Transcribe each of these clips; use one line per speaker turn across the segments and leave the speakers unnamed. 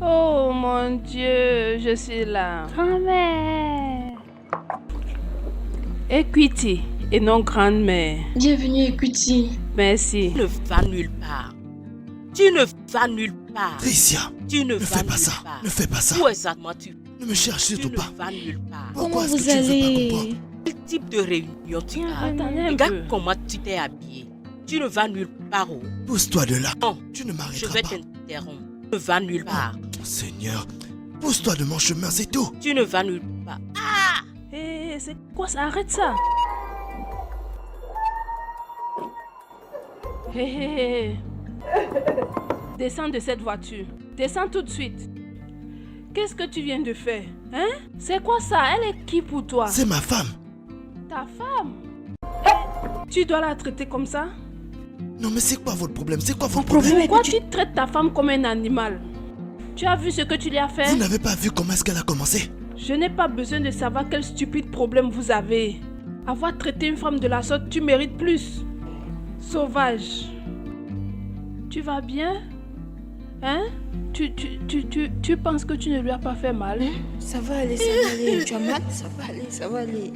Oh mon Dieu, je suis là.
Grand-mère.
Equity et non grande-mère.
Bienvenue, Equity.
Merci.
Tu ne vas nulle part. Tu ne vas nulle part.
Tricia,
Tu ne
ne
vas
fais pas
nulle
ça.
part.
Ne fais pas ça.
Où exactement tu
Ne me cherche
Tu
surtout
ne
pas.
vas nulle part.
Pourquoi
Comment
est-ce que
vous
tu ne veux pas
allez?
qu'on boive?
Quel type de réunion tu as?
Attendez un
Regarde
peu.
comment tu t'es habillé. Tu ne vas nulle part où?
Pousse-toi de là.
Non,
Tu ne
je
m'arrêteras
vais
pas.
t'interrompre. Tu ne vas nulle part.
Oh, Seigneur, pousse-toi de mon chemin, c'est tout.
Tu ne vas nulle part.
Hé, c'est quoi ça? Arrête ça. Hé, hé, hé. Descends de cette voiture. Descends tout de suite. Qu'est-ce que tu viens de faire? Hein? C'est quoi ça? Elle est qui pour toi?
C'est ma femme.
Ta femme? Tu dois la traiter comme ça?
Non, mais c'est quoi votre problème? C'est quoi
Mon
votre
problème
problème?
est
Pourquoi
que
tu traites ta femme comme un animal? Tu as vu ce que tu lui as fait?
Vous n'avez pas vu comment est-ce qu'elle a commencé?
Je n'ai pas besoin de savoir quel stupide problème vous avez. Avoir traité une femme de la sorte, tu mérites plus. Sauvage. Tu vas bien? Hein? Tu penses que tu ne lui as pas fait mal?
ça va aller, ça va aller. Tu as mal? Ça va aller, ça va aller.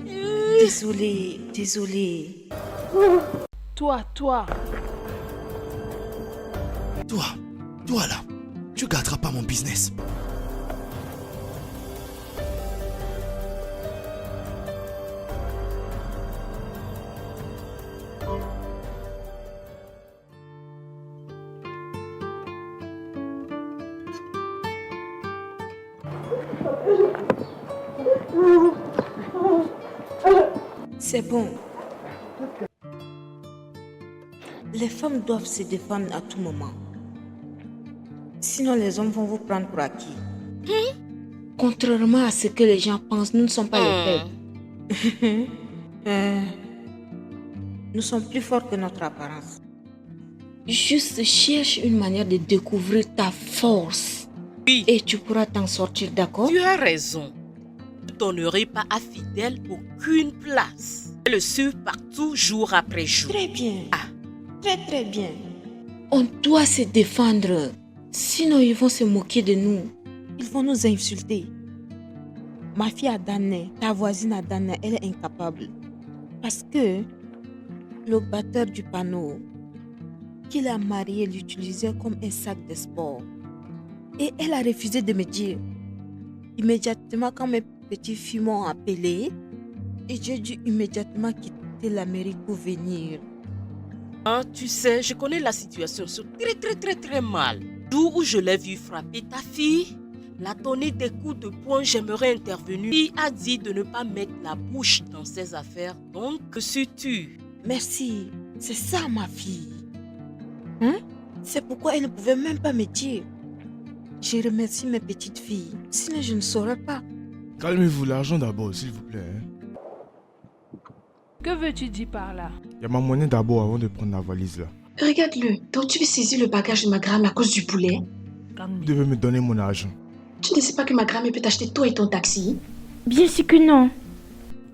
Désolée, désolée.
Toi.
Toi là, tu gâteras pas mon business.
C'est bon. Les femmes doivent se défendre à tout moment. Sinon, les hommes vont vous prendre pour acquis. Contrairement à ce que les gens pensent, nous ne sommes pas les faibles. Nous sommes plus forts que notre apparence. Juste cherche une manière de découvrir ta force.
Oui.
Et tu pourras t'en sortir, d'accord?
Tu as raison. Je ne donnerai pas à Fidèle aucune place. Je le suis partout, jour après jour.
Très bien.
Ah.
Très très bien. On doit se défendre. Sinon, ils vont se moquer de nous. Ils vont nous insulter. Ma fille Adane, ta voisine Adane, elle est incapable. Parce que le batteur du panneau qu'il a marié l'utilisait comme un sac de sport. Et elle a refusé de me dire. Immédiatement, quand mes petits filles m'ont appelé, et j'ai dû immédiatement quitter l'Amérique pour venir.
Hein, tu sais, je connais la situation très mal. Le jour où je l'ai vu frapper ta fille, la donner des coups de poing, j'aimerais intervenir. Il a dit de ne pas mettre la bouche dans ses affaires, donc que suis-tu?
Merci, c'est ça ma fille. C'est pourquoi elle ne pouvait même pas me dire. Je remercie mes petites filles, sinon je ne saurais pas.
Calmez-vous, l'argent d'abord, s'il vous plaît.
Que veux-tu dire par là?
Il y a ma monnaie d'abord avant de prendre la valise là.
Regarde-le, donc tu veux saisir le bagage de ma grand à cause du poulet?
Vous devez me donner mon argent.
Tu ne sais pas que ma grand-mère peut t'acheter toi et ton taxi?
Bien sûr que non.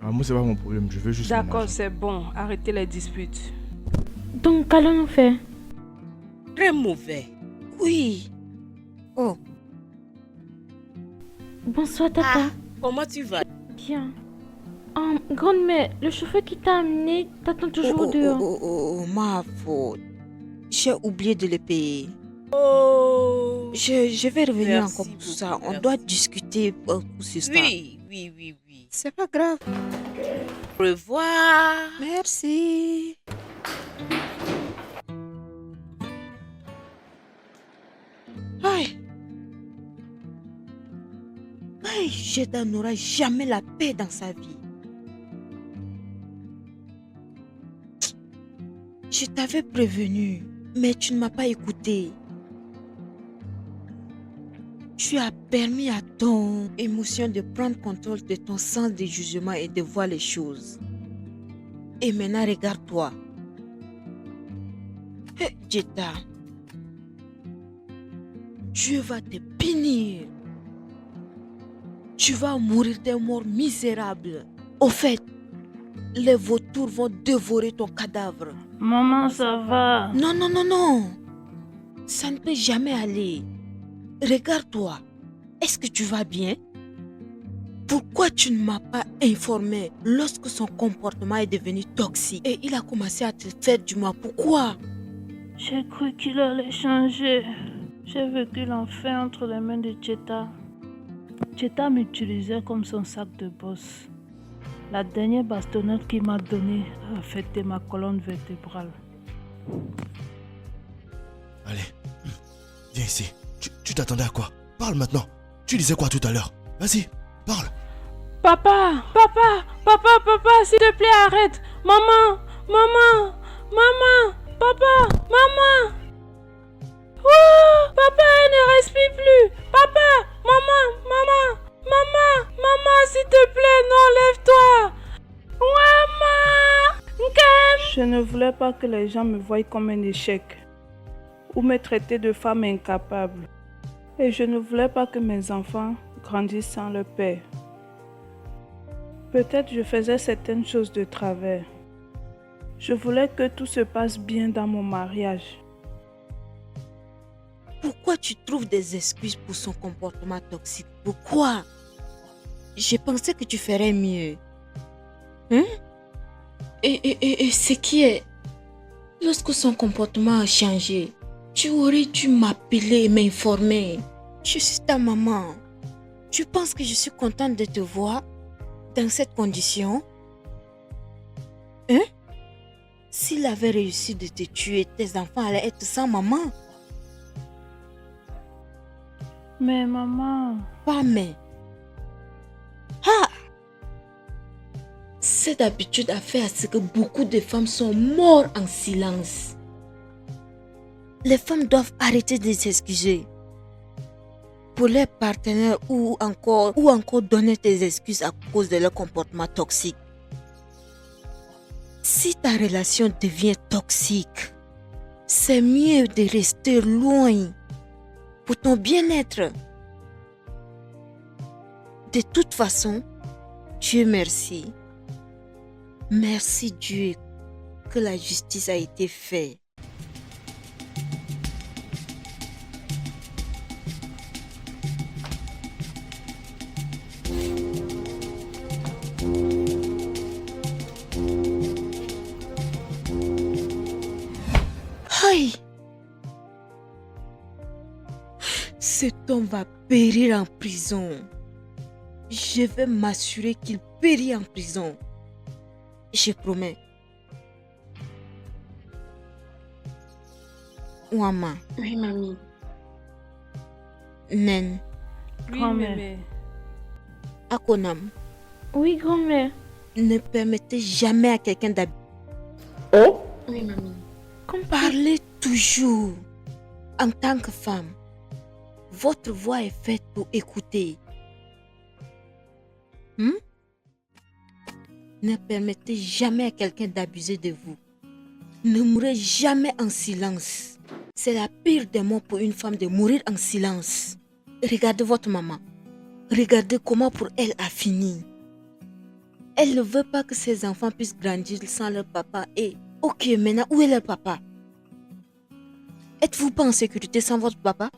Ah, moi, c'est pas mon problème, je veux juste mon
D'accord,
argent.
c'est bon. Arrêtez les disputes.
Donc, qu'allons-nous faire?
Très mauvais.
Oui. Oh,
Bonsoir, tata.
Ah, comment tu vas?
Bien. Grande-mère, le chauffeur qui t'a amené t'attend toujours dehors.
ma faute. J'ai oublié de le payer.
Oh.
Je vais revenir
Merci
encore pour
beaucoup,
ça. On
merci.
doit discuter pour ce soir.
Oui.
C'est pas grave.
Au revoir.
Merci. Aïe. Aïe, Jeda n'aura jamais la paix dans sa vie. Je t'avais prévenu, mais tu ne m'as pas écouté. Tu as permis à ton émotion de prendre contrôle de ton sens de jugement et de voir les choses. Et maintenant, regarde-toi. Hé, Jetta. Dieu va te punir. Tu vas mourir d'un mort misérable. Au fait, les vautours vont dévorer ton cadavre.
Maman, ça va.
Non, non, non, non. Ça ne peut jamais aller. Regarde-toi. Est-ce que tu vas bien? Pourquoi tu ne m'as pas informé lorsque son comportement est devenu toxique et il a commencé à te faire du mal? Pourquoi?
J'ai cru qu'il allait changer. J'ai vécu l'enfer entre les mains de Jetta. Jetta m'utilisait comme son sac de bosse. La dernière bastonnette qu'il m'a donnée a affecté ma colonne vertébrale.
Allez, viens ici. Tu t'attendais à quoi? Parle maintenant. Tu disais quoi tout à l'heure? Vas-y, parle.
Papa, s'il te plaît, arrête. Maman, papa, maman. Oh, papa, elle ne respire plus. Papa, maman, s'il te plaît, non, lève-toi. Maman,
Je ne voulais pas que les gens me voient comme un échec ou me traiter de femme incapable. Et je ne voulais pas que mes enfants grandissent sans leur père. Peut-être je faisais certaines choses de travers. Je voulais que tout se passe bien dans mon mariage.
Pourquoi tu trouves des excuses pour son comportement toxique? Pourquoi? Je pensais que tu ferais mieux. Hein? Et ce qui est... Lorsque son comportement a changé, tu aurais dû m'appeler et m'informer. Je suis ta maman. Tu penses que je suis contente de te voir dans cette condition? Hein? S'il avait réussi de te tuer, tes enfants allaient être sans maman.
Mais maman...
Pas mais. Ah! Cette habitude a fait à ce que beaucoup de femmes sont mortes en silence. Les femmes doivent arrêter de s'excuser pour leurs partenaires ou encore donner des excuses à cause de leur comportement toxique. Si ta relation devient toxique, c'est mieux de rester loin pour ton bien-être. De toute façon, Dieu merci. Merci Dieu que la justice a été faite. Aïe! Cet homme va périr en prison. Je vais m'assurer qu'il périt en prison. Je promets. Maman.
Oui, mamie.
Nen.
Oui,
Grand-mère.
mémé.
Akonam.
Oui, grand-mère.
Ne permettez jamais à quelqu'un d'habiter.
Oui, mamie.
Parlez toujours en tant que femme. Votre voix est faite pour écouter. Ne permettez jamais à quelqu'un d'abuser de vous. Ne mourrez jamais en silence. C'est la pire des mots pour une femme de mourir en silence. Regardez votre maman. Regardez comment pour elle a fini. Elle ne veut pas que ses enfants puissent grandir sans leur papa. Et ok, maintenant, où est leur papa? Êtes-vous pas en sécurité sans votre papa?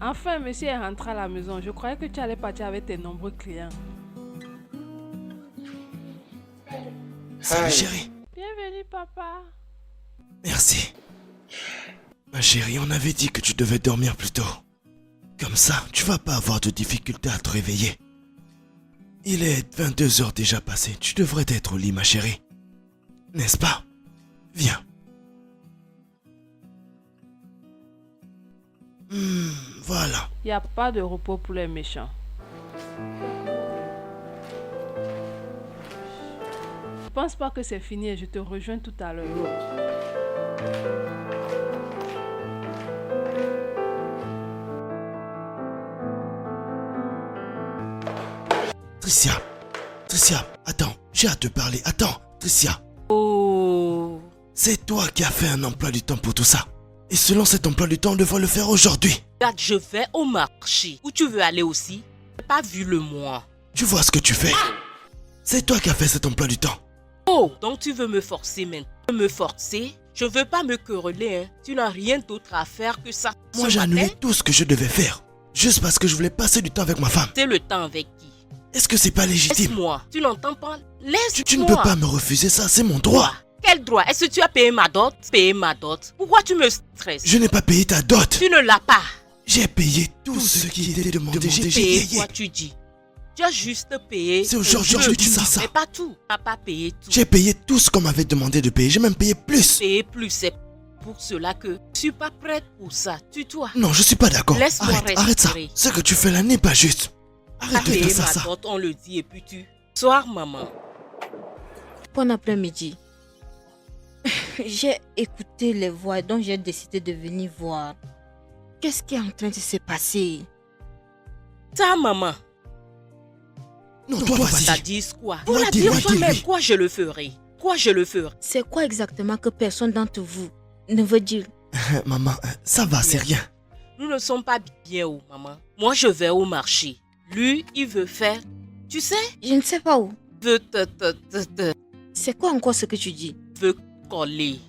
Enfin, monsieur est rentré à la maison. Je croyais que tu allais partir avec tes nombreux clients.
Salut chérie.
Bienvenue, papa.
Merci. Ma chérie, on avait dit que tu devais dormir plus tôt. Comme ça, tu vas pas avoir de difficulté à te réveiller. Il est 22h déjà passé. Tu devrais être au lit, ma chérie. N'est-ce pas? Viens. Voilà.
Il n'y a pas de repos pour les méchants. pense pas que c'est fini et je te rejoins tout à l'heure.
Tricia, attends, j'ai à te parler. Attends, Tricia.
Oh.
C'est toi qui as fait un emploi du temps pour tout ça. Et selon cet emploi du temps, on devrait le faire aujourd'hui.
Regarde, je vais au marché. Où tu veux aller aussi? J'ai pas vu le mois.
Tu vois ce que tu fais? C'est toi qui as fait cet emploi du temps.
Oh, donc tu veux me forcer maintenant? Me forcer? Je veux pas me quereller, hein. Tu n'as rien d'autre à faire que ça.
Moi, j'ai annulé tout ce que je devais faire. Juste parce que je voulais passer du temps avec ma femme.
C'est le temps avec qui?
Est-ce que c'est pas légitime?
Laisse-moi. Tu n'entends pas? Laisse-moi.
Tu ne peux pas me refuser ça, c'est mon droit.
Quel droit? Est-ce que tu as payé ma dot? Payé ma dot? Pourquoi tu me stresses?
Je n'ai pas payé ta dot.
Tu ne l'as pas.
J'ai payé tout ce qui était demandé. J'ai
Payé
payé.
quoi tu dis? Tu as juste payé.
C'est aujourd'hui que tu dis ça.
Mais pas tout. Tu n'as pas payé tout.
J'ai payé tout ce qu'on m'avait demandé de payer. J'ai même payé plus.
Payé plus, c'est pour cela que je suis pas prête pour ça. Tue-toi.
Non, je suis pas d'accord.
Laisse-moi
Arrête ça.
respirer.
Ce que tu fais là n'est pas juste. Arrête de
Payé
faire
ma
ça.
dot, on le dit et puis tu. Soir, maman.
Bon après-midi. J'ai écouté les voix, donc j'ai décidé de venir voir. Qu'est-ce qui est en train de se passer?
Ta maman.
Non, toi vas-y.
Ça dit quoi?
Toi,
Pour la
dis-lui,
dire toi-même,
dis-lui.
quoi je le ferai? Quoi je le ferai?
C'est quoi exactement que personne d'entre vous ne veut dire?
Maman, ça va, c'est rien.
Nous ne sommes pas bien où, maman. Moi, je vais au marché. Lui, il veut faire. Tu sais,
Je ne sais pas où.
il veut te
C'est quoi encore ce que tu dis?
veut coller.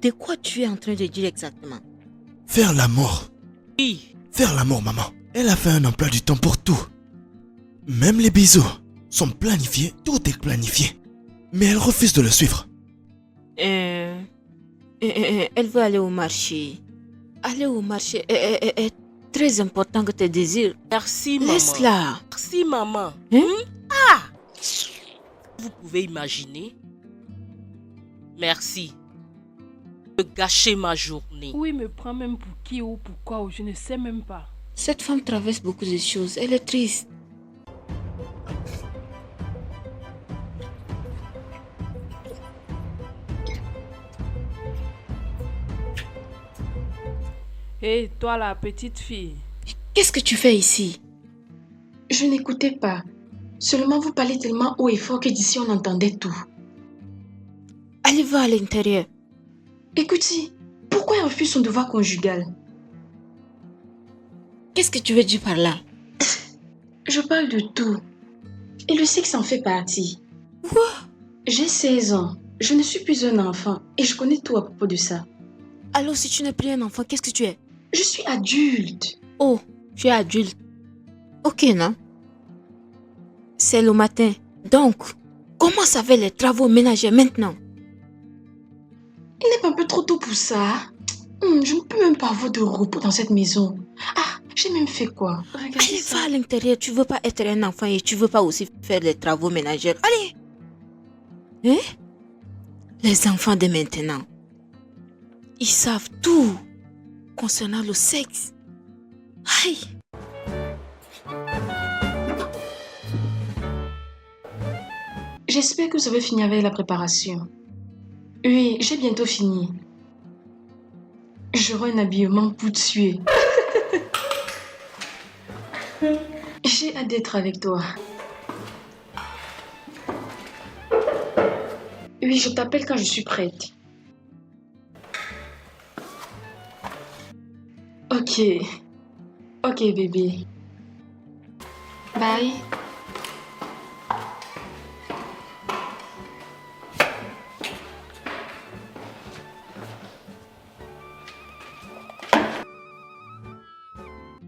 De quoi tu es en train de dire exactement?
Faire l'amour.
Oui.
Faire l'amour, maman. Elle a fait un emploi du temps pour tout. Même les bisous sont planifiés, tout est planifié. Mais elle refuse de le suivre.
Elle veut aller au marché. Aller au marché est très important que tes désirs.
Merci, maman.
Laisse-la.
Merci, maman.
Hein?
Ah! Vous pouvez imaginer? Merci. De gâcher ma journée.
Oui, me prend même pour qui ou pourquoi, ou je ne sais même pas.
Cette femme traverse beaucoup de choses. Elle est triste.
Hé, toi la petite fille.
Qu'est-ce que tu fais ici?
Je n'écoutais pas. Seulement vous parlez tellement haut et fort que d'ici on entendait tout.
Allez voir à l'intérieur.
Écoutez, pourquoi elle refuse son devoir conjugal?
Qu'est-ce que tu veux dire par là?
Je parle de tout. Et le sexe en fait partie.
Quoi?
J'ai 16 ans. Je ne suis plus un enfant. Et je connais tout à propos de ça.
Alors si tu n'es plus un enfant, qu'est-ce que tu es?
Je suis adulte.
Oh, tu es adulte. Ok, non? C'est le matin. Donc, commence avec les travaux ménagers maintenant.
Il n'est pas un peu trop tôt pour ça? Je ne peux même pas avoir de repos dans cette maison. Ah, j'ai même fait quoi? Regardez
Allez,
ça.
va à l'intérieur. Tu veux pas être un enfant et tu veux pas aussi faire les travaux ménagers. Allez! Hein? Les enfants de maintenant, ils savent tout concernant le sexe. Aïe!
J'espère que vous avez fini avec la préparation. Oui, j'ai bientôt fini. J'aurai un habillement pour tuer. J'ai hâte d'être avec toi. Oui, je t'appelle quand je suis prête. Ok. Ok, bébé. Bye.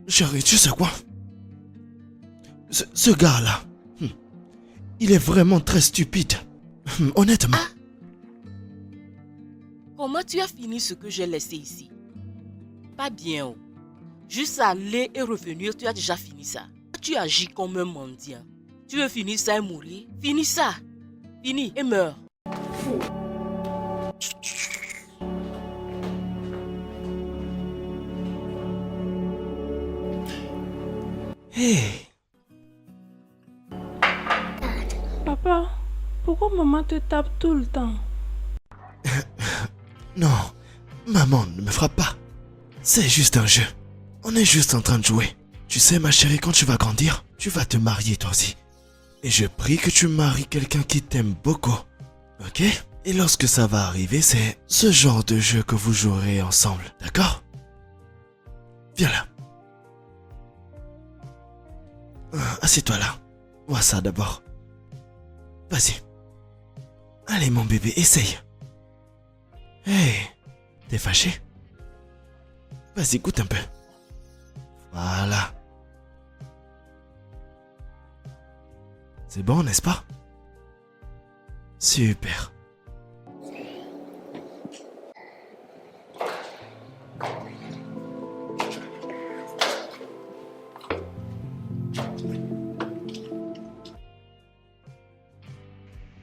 Chérie, tu sais quoi? Ce gars-là, il est vraiment très stupide. Honnêtement.
Comment tu as fini ce que j'ai laissé ici? Pas bien, oh. Juste aller et revenir, tu as déjà fini ça. Tu agis comme un mendiant. Tu veux finir ça et mourir? Finis ça. Finis et meurs.
Papa, pourquoi maman te tape tout le temps?
Non, maman ne me frappe pas. C'est juste un jeu. On est juste en train de jouer. Tu sais, ma chérie, quand tu vas grandir, tu vas te marier toi aussi. Et je prie que tu maries quelqu'un qui t'aime beaucoup. Ok? Et lorsque ça va arriver, c'est ce genre de jeu que vous jouerez ensemble. D'accord? Viens là. Assieds-toi là. Vois ça d'abord. Vas-y. Allez mon bébé, essaye. Hey, t'es fâché? Vas-y, goûte un peu. Voilà. C'est bon, n'est-ce pas? Super.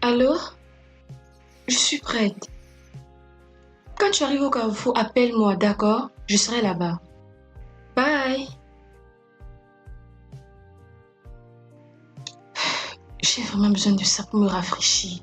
Allô? Je suis prête. Quand tu arrives au carrefour, appelle-moi, d'accord? Je serai là-bas. Bye. J'ai vraiment besoin de ça pour me rafraîchir.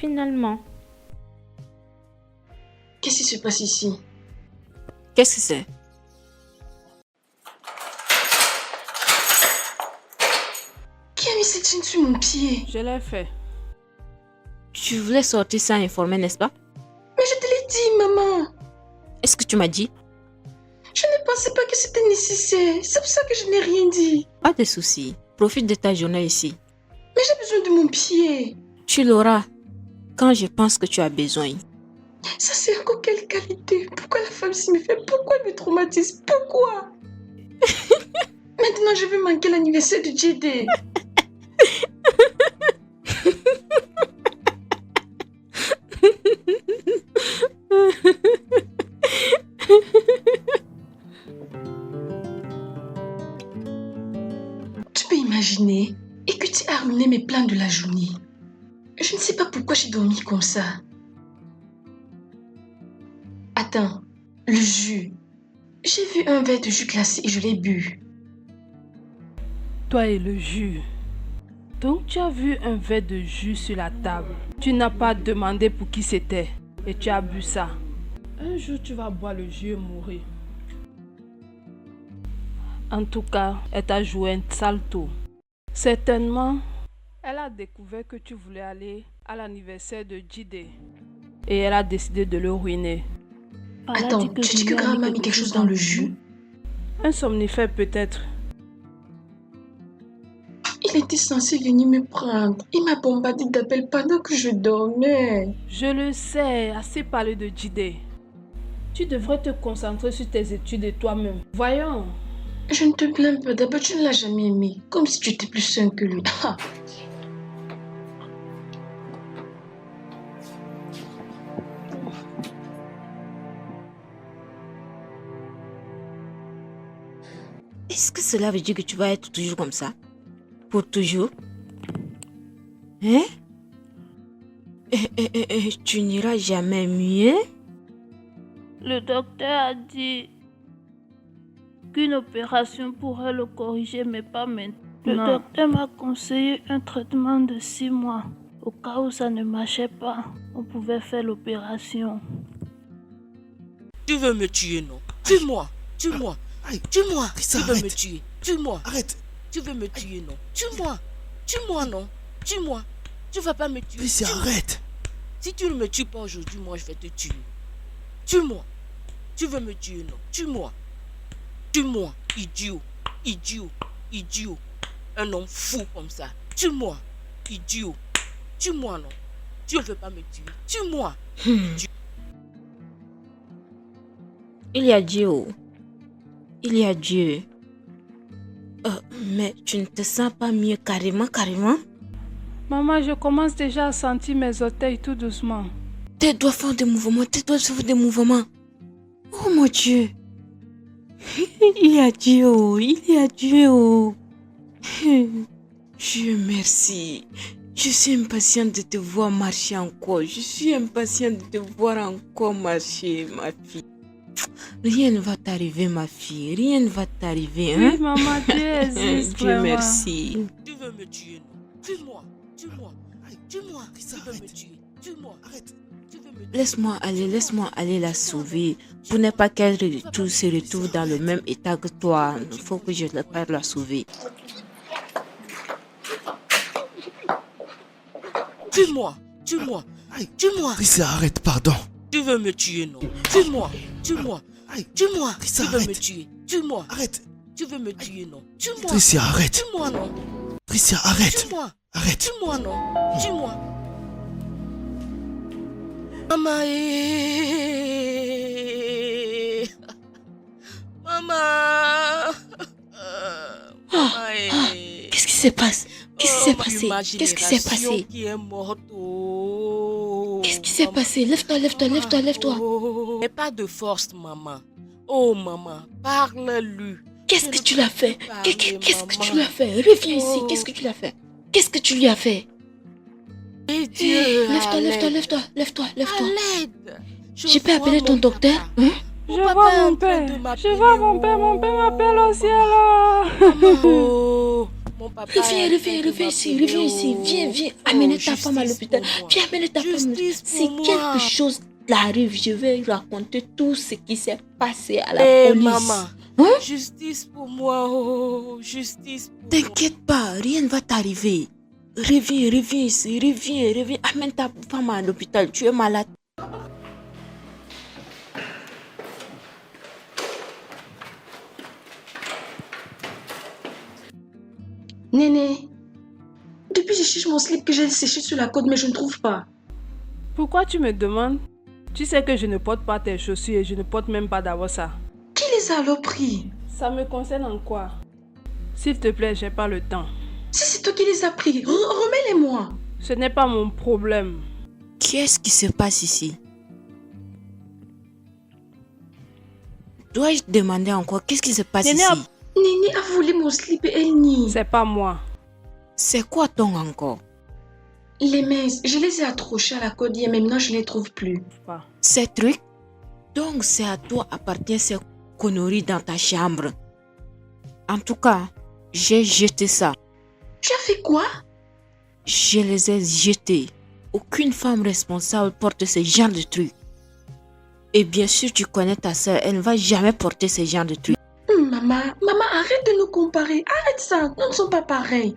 Finalement.
Qu'est-ce qui se passe ici?
Qu'est-ce que c'est?
Qui a mis cette chaîne sur mon pied?
Je l'ai fait.
Tu voulais sortir sans informer, n'est-ce pas?
Mais je te l'ai dit, maman.
Est-ce que tu m'as dit?
Je ne pensais pas que c'était nécessaire. C'est pour ça que je n'ai rien dit.
Pas de soucis. Profite de ta journée ici.
Mais j'ai besoin de mon pied.
Tu l'auras quand je pense que tu as besoin.
Ça c'est encore quelle qualité? Pourquoi la femme s'y me fait? Pourquoi elle me traumatise? Pourquoi? Maintenant je vais manquer l'anniversaire de JD. Tu peux imaginer? Et que tu as ruiné mes plans de la journée. Je ne sais pas pourquoi j'ai dormi comme ça. Attends, le jus. J'ai vu un verre de jus glacé et je l'ai bu.
Toi et le jus. Donc tu as vu un verre de jus sur la table. Tu n'as pas demandé pour qui c'était et tu as bu ça. Un jour tu vas boire le jus et mourir. En tout cas, elle t'a joué un sale tour. Certainement, elle a découvert que tu voulais aller à l'anniversaire de Jide. Et elle a décidé de le ruiner.
Attends, tu dis que grand m'a mis quelque chose dans le jus?
Un somnifère peut-être.
Il était censé venir me prendre. Il m'a bombardé d'appels pendant que je dormais.
Je le sais, assez parlé de Jide. Tu devrais te concentrer sur tes études et toi-même. Voyons.
Je ne te blâme pas. D'abord, tu ne l'as jamais aimé. Comme si tu étais plus sain que lui.
Est-ce que cela veut dire que tu vas être toujours comme ça? Pour toujours? Hein? Tu n'iras jamais mieux?
Le docteur a dit qu'une opération pourrait le corriger, mais pas maintenant. Le docteur m'a conseillé un traitement de 6 mois. Au cas où ça ne marchait pas, on pouvait faire l'opération.
Tu veux me tuer, non? Tue-moi, tue-moi, tue-moi.
Trissa,
Tu veux me
arrête.
tuer, tue-moi.
Arrête.
Tu veux me tuer, non? Tue-moi, tue-moi, non? Tue-moi. Tu vas pas me tuer.
Tricia,
Tue-moi.
arrête.
Si tu ne me tues pas aujourd'hui, moi je vais te tuer. Tue-moi. Tu veux me tuer, non? Tue-moi. Tue-moi, idiot, idiot, idiot. Un homme fou comme ça. Tue-moi, idiot. Tue-moi, non? Tu ne veux pas me tuer. Tue-moi.
Il y a Dieu. Il y a Dieu. Mais tu ne te sens pas mieux carrément?
Maman, je commence déjà à sentir mes orteils tout doucement.
Tes doigts font des mouvements. Oh mon Dieu. Il y a Dieu. Dieu merci. Je suis impatiente de te voir marcher encore. Je suis impatiente de te voir encore marcher, ma fille. Rien ne va t'arriver, ma fille. Rien ne va t'arriver, hein?
Oui, maman, Dieu existe
Dieu
vraiment.
merci.
Tu veux me tuer, non? Tue-moi, tue-moi, tue-moi.
Trissa,
Tu veux me
arrête.
tuer. Tue-moi.
Arrête.
Tu veux me tuer.
Laisse-moi aller la sauver. Pour ne pas qu'elle se retrouve dans le même état que toi. Il faut que je parte la sauver.
Tue-moi, tue-moi, tue-moi.
Tricia, arrête, pardon.
Tu veux me tuer, non? Tue-moi, tue-moi, tue-moi.
Trissa,
Tu veux me
arrête.
tuer. Tue-moi.
Arrête.
Tu veux me tuer, non? Tue-moi.
Tricia, arrête.
Tue-moi, non?
Tricia, arrête.
Tue-moi.
Arrête.
Tue-moi, non? Tue-moi. Maman, Maman.
Qu'est-ce qui se passe? Qu'est-ce qui s'est
Ma
passé? Qu'est-ce qui s'est
génération
passé?
qui est morte. Oh,
Qu'est-ce qui s'est
maman.
passé? Lève-toi.
Oh, n'aie pas de force, maman. Oh, maman, parle-lui.
Qu'est-ce que tu l'as fait?
Parlez,
Qu'est-ce que tu
maman.
lui as fait? Reviens ici.
Oh.
Qu'est-ce que tu l'as fait? Qu'est-ce que tu lui as fait?
Et Dieu, à l'aide.
Lève-toi.
À l'aide.
Je peux appeler ton docteur? Hein?
Je
Papa
vois
est en
mon
train
père.
de
Je
m'appeler,
vois mon père. Mon père m'appelle au ciel.
Maman, oh, mon papa est en train de
Reviens ici.
m'appeler,
Viens.
oh.
Amenez
Oh,
ta femme à
justice
l'hôpital.
pour moi.
Viens amener ta femme.
Justice
Si
pour
quelque
moi.
chose t'arrive, je vais raconter tout ce qui s'est passé à la
Eh,
police.
maman,
Hein?
justice pour moi, oh, justice pour moi.
T'inquiète pas, rien ne va t'arriver. Reviens ici, reviens. Amène ta femme à l'hôpital, tu es malade.
Néné, depuis je cherche mon slip que j'ai séché sur la côte, mais je ne trouve pas.
Pourquoi tu me demandes? Tu sais que je ne porte pas tes chaussures et je ne porte même pas d'abord ça.
Qui les a alors pris?
Ça me concerne en quoi? S'il te plaît, j'ai pas le temps.
Si c'est toi qui les as pris, remets-les-moi.
Ce n'est pas mon problème.
Qu'est-ce qui se passe ici? Dois-je demander encore qu'est-ce qui se passe
Néné
ici?
Néné a volé mon slip et elle nie.
C'est pas moi.
C'est quoi ton encore?
Les mains, je les ai accrochées à la côte hier, mais maintenant je ne les trouve plus.
Pas.
Ces trucs? Donc c'est à toi appartient ces conneries dans ta chambre. En tout cas, j'ai jeté ça.
Tu as fait quoi?
Je les ai jetés. Aucune femme responsable porte ce genre de trucs. Et bien sûr, tu connais ta soeur, elle ne va jamais porter ce genre de trucs.
Maman, arrête de nous comparer. Arrête ça, nous ne sommes pas pareils.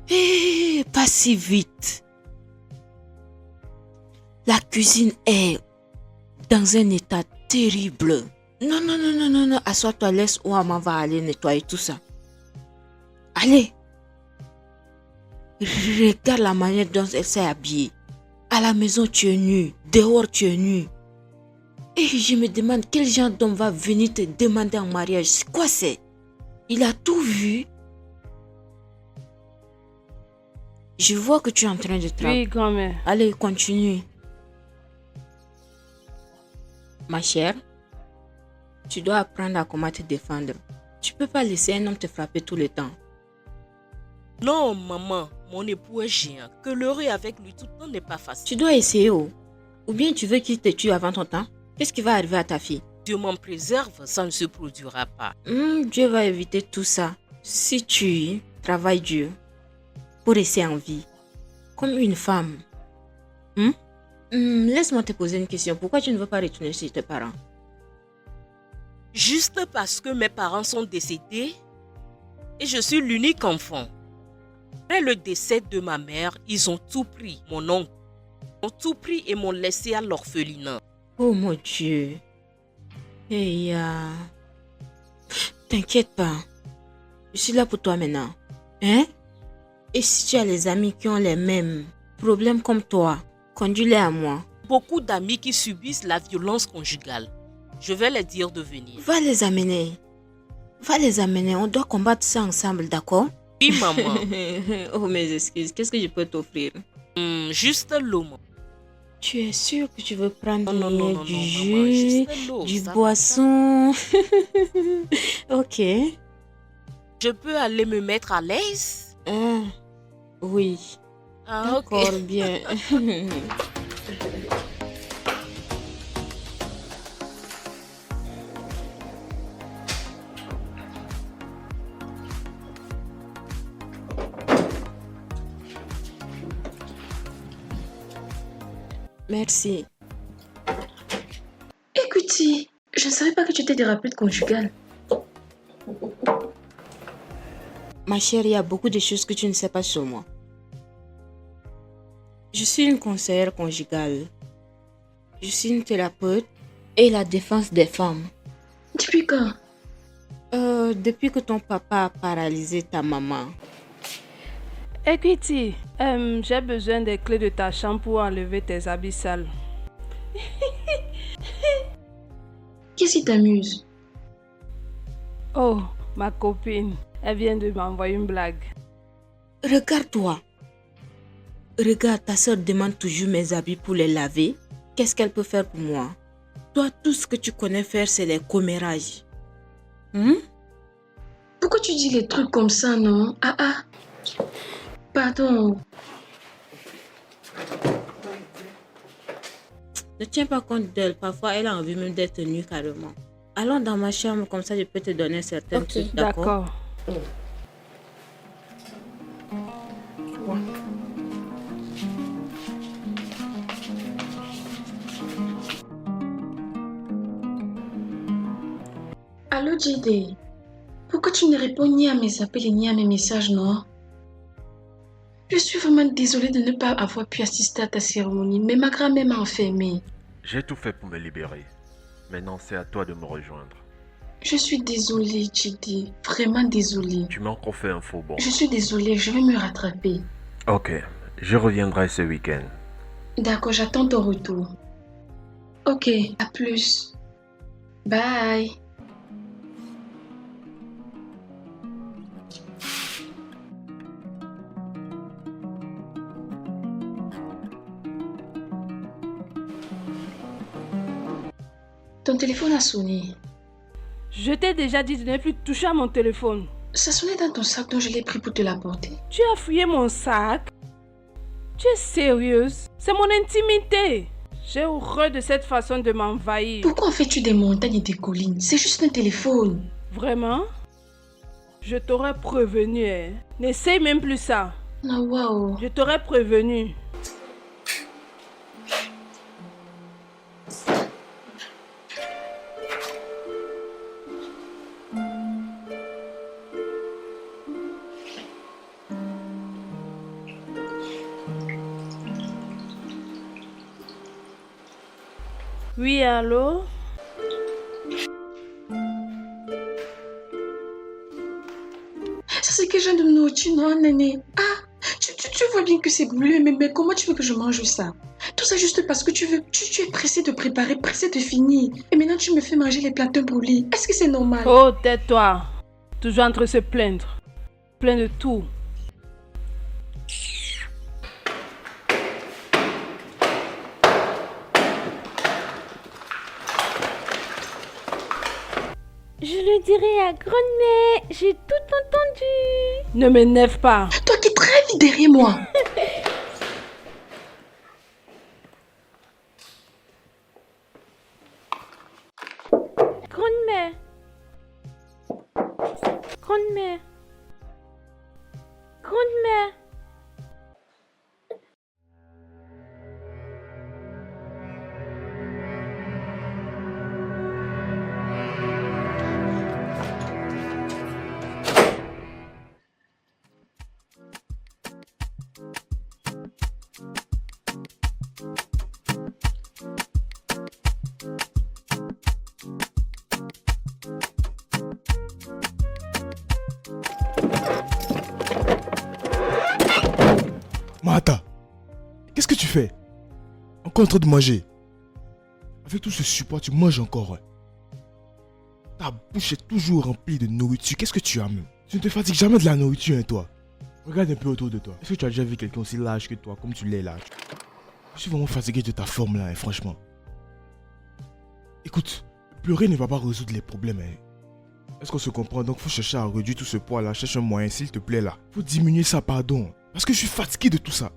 Hé, pas si vite. La cuisine est dans un état terrible. Non, assois-toi, laisse Ouama va aller nettoyer tout ça. Allez. Regarde la manière dont elle s'est habillée. À la maison, tu es nue. Dehors, tu es nue. Et je me demande quel genre d'homme va venir te demander en mariage. C'est quoi c'est? Il a tout vu. Je vois que tu es en train de travailler.
Oui, grand-mère.
Allez, continue. Ma chère, tu dois apprendre à comment te défendre. Tu peux pas laisser un homme te frapper tout le temps.
Non, maman, mon époux est géant. Que leurrer avec lui tout le temps n'est pas facile.
Tu dois essayer, oh. Ou bien tu veux qu'il te tue avant ton temps? Qu'est-ce qui va arriver à ta fille?
Dieu m'en préserve, ça ne se produira pas.
Dieu va éviter tout ça. Si tu travailles dur pour rester en vie, comme une femme. Laisse-moi te poser une question. Pourquoi tu ne veux pas retourner chez tes parents?
Juste parce que mes parents sont décédés et je suis l'unique enfant. Après le décès de ma mère, ils ont tout pris, mon oncle. Ils ont tout pris et m'ont laissé à l'orphelinat.
Oh mon Dieu. Hey, t'inquiète pas. Je suis là pour toi maintenant. Hein? Et si tu as les amis qui ont les mêmes problèmes comme toi, conduis-les à moi.
Beaucoup d'amis qui subissent la violence conjugale. Je vais les dire de venir.
Va les amener. On doit combattre ça ensemble, d'accord?
Oui, maman.
Oh, mes excuses. Qu'est-ce que je peux t'offrir?
Juste l'eau, maman.
Tu es sûr que tu veux prendre
Non,
du
maman,
jus,
juste l'eau,
du
ça
boisson? Ok.
Je peux aller me mettre à l'aise?
Oui.
Ah, ok.
D'accord, bien. Merci.
Écoutez, je ne savais pas que tu étais thérapeute conjugale.
Ma chère, il y a beaucoup de choses que tu ne sais pas sur moi. Je suis une conseillère conjugale. Je suis une thérapeute et la défense des femmes.
Depuis quand?
Depuis que ton papa a paralysé ta maman.
Equity, j'ai besoin des clés de ta chambre pour enlever tes habits sales.
Qu'est-ce qui t'amuse?
Oh, ma copine, elle vient de m'envoyer une blague.
Regarde-toi. Regarde, ta soeur demande toujours mes habits pour les laver. Qu'est-ce qu'elle peut faire pour moi? Toi, tout ce que tu connais faire, c'est les commérages.
Pourquoi tu dis les trucs comme ça, non? Pardon.
Ne tiens pas compte d'elle. Parfois, elle a envie même d'être nue carrément. Allons dans ma chambre, comme ça je peux te donner certains trucs, d'accord?
Allô, JD. Pourquoi tu ne réponds ni à mes appels ni à mes messages, non? Je suis vraiment désolée de ne pas avoir pu assister à ta cérémonie, mais ma grand-mère m'a enfermée.
J'ai tout fait pour me libérer. Maintenant, c'est à toi de me rejoindre.
Je suis désolée, JD. Vraiment désolée.
Tu m'as encore fait un faux bond.
Je suis désolée, je vais me rattraper.
Ok, je reviendrai ce week-end.
D'accord, j'attends ton retour. Ok, à plus. Bye. Ton téléphone a sonné.
Je t'ai déjà dit de ne plus toucher à mon téléphone.
Ça sonnait dans ton sac, donc je l'ai pris pour te l'apporter.
Tu as fouillé mon sac? Tu es sérieuse? C'est mon intimité. J'ai horreur de cette façon de m'envahir.
Pourquoi en fais-tu des montagnes et des collines? C'est juste un téléphone.
Vraiment? Je t'aurais prévenu, hein. N'essaye même plus ça.
Ah, waouh.
Je t'aurais prévenu. Oui, allô?
Ça, c'est quel genre de nourriture, non, Néné? Ah, tu vois bien que c'est brûlé, mais comment tu veux que je mange ça? Tout ça juste parce que tu es pressé de préparer, pressé de finir. Et maintenant, tu me fais manger les plantains brûlés. Est-ce que c'est normal?
Oh, tais-toi. Toujours en train de se plaindre. Plein de tout.
Je le dirai à grand-mère, j'ai tout entendu.
Ne m'énerve pas.
Toi qui très vite derrière moi.
Grand-mère. Grand-mère. Grand-mère.
Martha, qu'est-ce que tu fais? Encore en train de manger. Avec tout ce support, tu manges encore. Ta bouche est toujours remplie de nourriture. Qu'est-ce que tu as même? Tu ne te fatigues jamais de la nourriture, hein, toi. Regarde un peu autour de toi. Est-ce que tu as déjà vu quelqu'un aussi large que toi, comme tu l'es là? Je suis vraiment fatigué de ta forme là, hein, franchement. Écoute, pleurer ne va pas résoudre les problèmes. Hein. Est-ce qu'on se comprend? Donc faut chercher à réduire tout ce poids là. Cherche un moyen, s'il te plaît là. Faut diminuer ça, pardon. Parce que je suis fatigué de tout ça.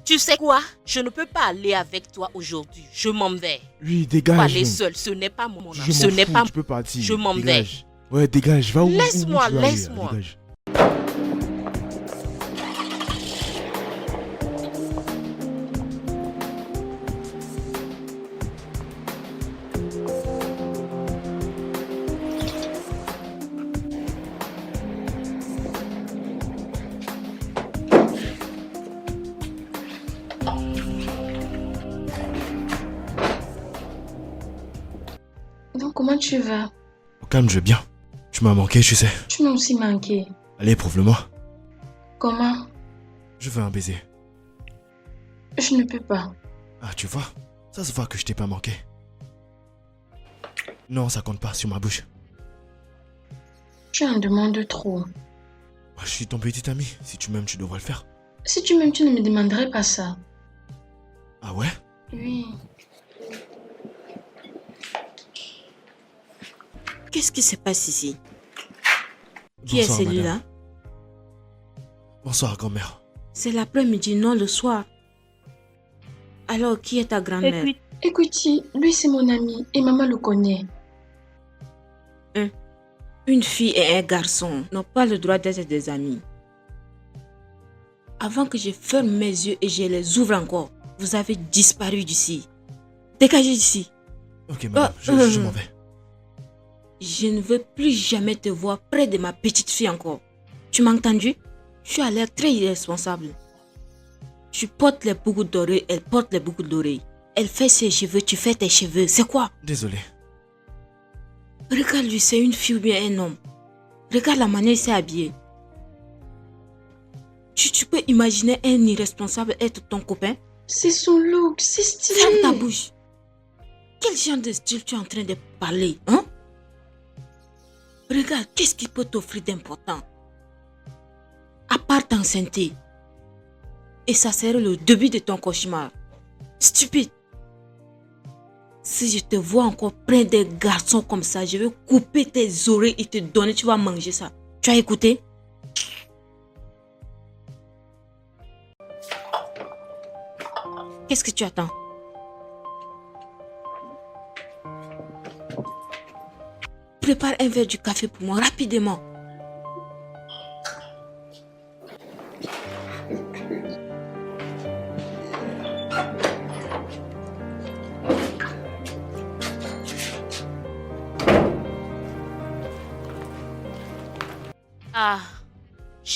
Tu sais quoi? Je ne peux pas aller avec toi aujourd'hui. Je m'en vais.
Oui, dégage.
Pas aller
même.
seul, ce n'est pas mon âge.
Je
Ce
m'en
n'est
fous,
pas.
tu peux partir.
Je m'en vais.
Dégage. Ouais, dégage. Va où
Laisse-moi,
où tu veux aller,
laisse-moi.
dégage.
Donc, comment tu vas?
Au calme, je vais bien. Tu m'as manqué, tu sais.
Tu m'as aussi manqué.
Allez, prouve-le-moi.
Comment?
Je veux un baiser.
Je ne peux pas.
Ah, tu vois, ça se voit que je t'ai pas manqué. Non, ça compte pas sur ma bouche.
Tu en demandes trop.
Moi, je suis ton petit ami. Si tu m'aimes, tu devrais le faire.
Si tu m'aimes, tu ne me demanderais pas ça.
Ah ouais?
Oui.
Qu'est-ce qui se passe ici? Qui est
Bonsoir,
celui-là?
madame. Bonsoir, grand-mère.
C'est l'après-midi, non le soir. Alors, qui est ta grand-mère?
Écoute,
Écoutez, lui c'est mon ami et maman le connaît.
Une fille et un garçon n'ont pas le droit d'être des amis. Avant que je ferme mes yeux et je les ouvre encore, vous avez disparu d'ici. Dégagez d'ici.
Ok, madame,
Oh,
je m'en vais.
Je ne veux plus jamais te voir près de ma petite fille encore. Tu m'as entendu? Tu as l'air très irresponsable. Tu portes les boucles d'oreilles, elle porte les boucles d'oreilles. Elle fait ses cheveux, tu fais tes cheveux. C'est quoi?
Désolé.
Regarde lui, c'est une fille ou bien un homme. Regarde la manière il s'est habillé. Tu peux imaginer un irresponsable être ton copain?
C'est son look, c'est stylé.
Ferme ta bouche. Quel genre de style tu es en train de parler, hein? Regarde, qu'est-ce qu'il peut t'offrir d'important? À part t'enceinte. Et ça serait le début de ton cauchemar. Stupide. Si je te vois encore près des garçons comme ça, je vais couper tes oreilles et te donner, tu vas manger ça. Tu as écouté? Qu'est-ce que tu attends? Prépare un verre du café pour moi, rapidement.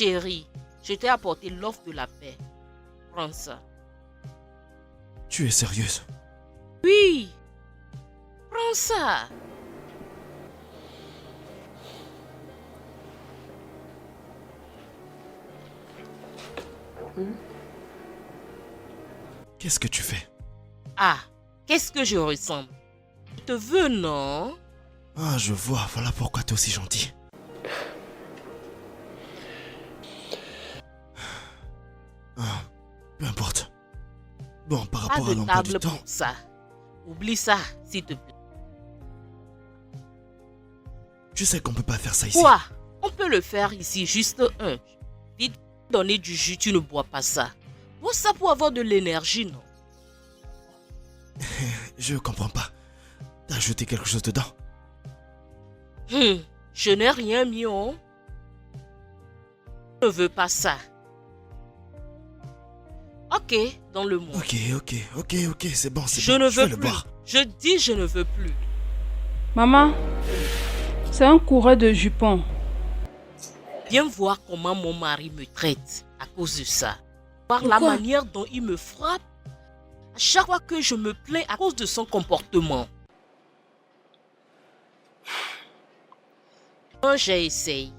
Chérie, je t'ai apporté l'offre de la paix. Prends ça.
Tu es sérieuse?
Oui. Prends ça.
Qu'est-ce que tu fais?
Ah, qu'est-ce que je ressemble? Je te veux, non?
Ah, je vois, voilà pourquoi t'es aussi gentil. Ah, peu importe. Bon, par
Pas
rapport à
de
l'emploi du
table
temps...
pour ça. Oublie ça, s'il te plaît.
Tu sais qu'on peut pas faire ça ici.
Quoi? On peut le faire ici, juste un. Vite, donner du jus, tu ne bois pas ça. Bois ça pour avoir de l'énergie, non?
Je comprends pas. T'as ajouté quelque chose dedans?
Je n'ai rien mis, oh. Je ne veux pas ça. Ok, dans le monde.
Ok, c'est bon,
Je
bon.
ne
Je vais
veux
le
plus.
boire.
Je dis je ne veux plus.
Maman, c'est un coureur de jupons.
Viens voir comment mon mari me traite à cause de ça. Par la
Pourquoi?
manière dont il me frappe. À chaque fois que je me plains à cause de son comportement. Quand j'ai essayé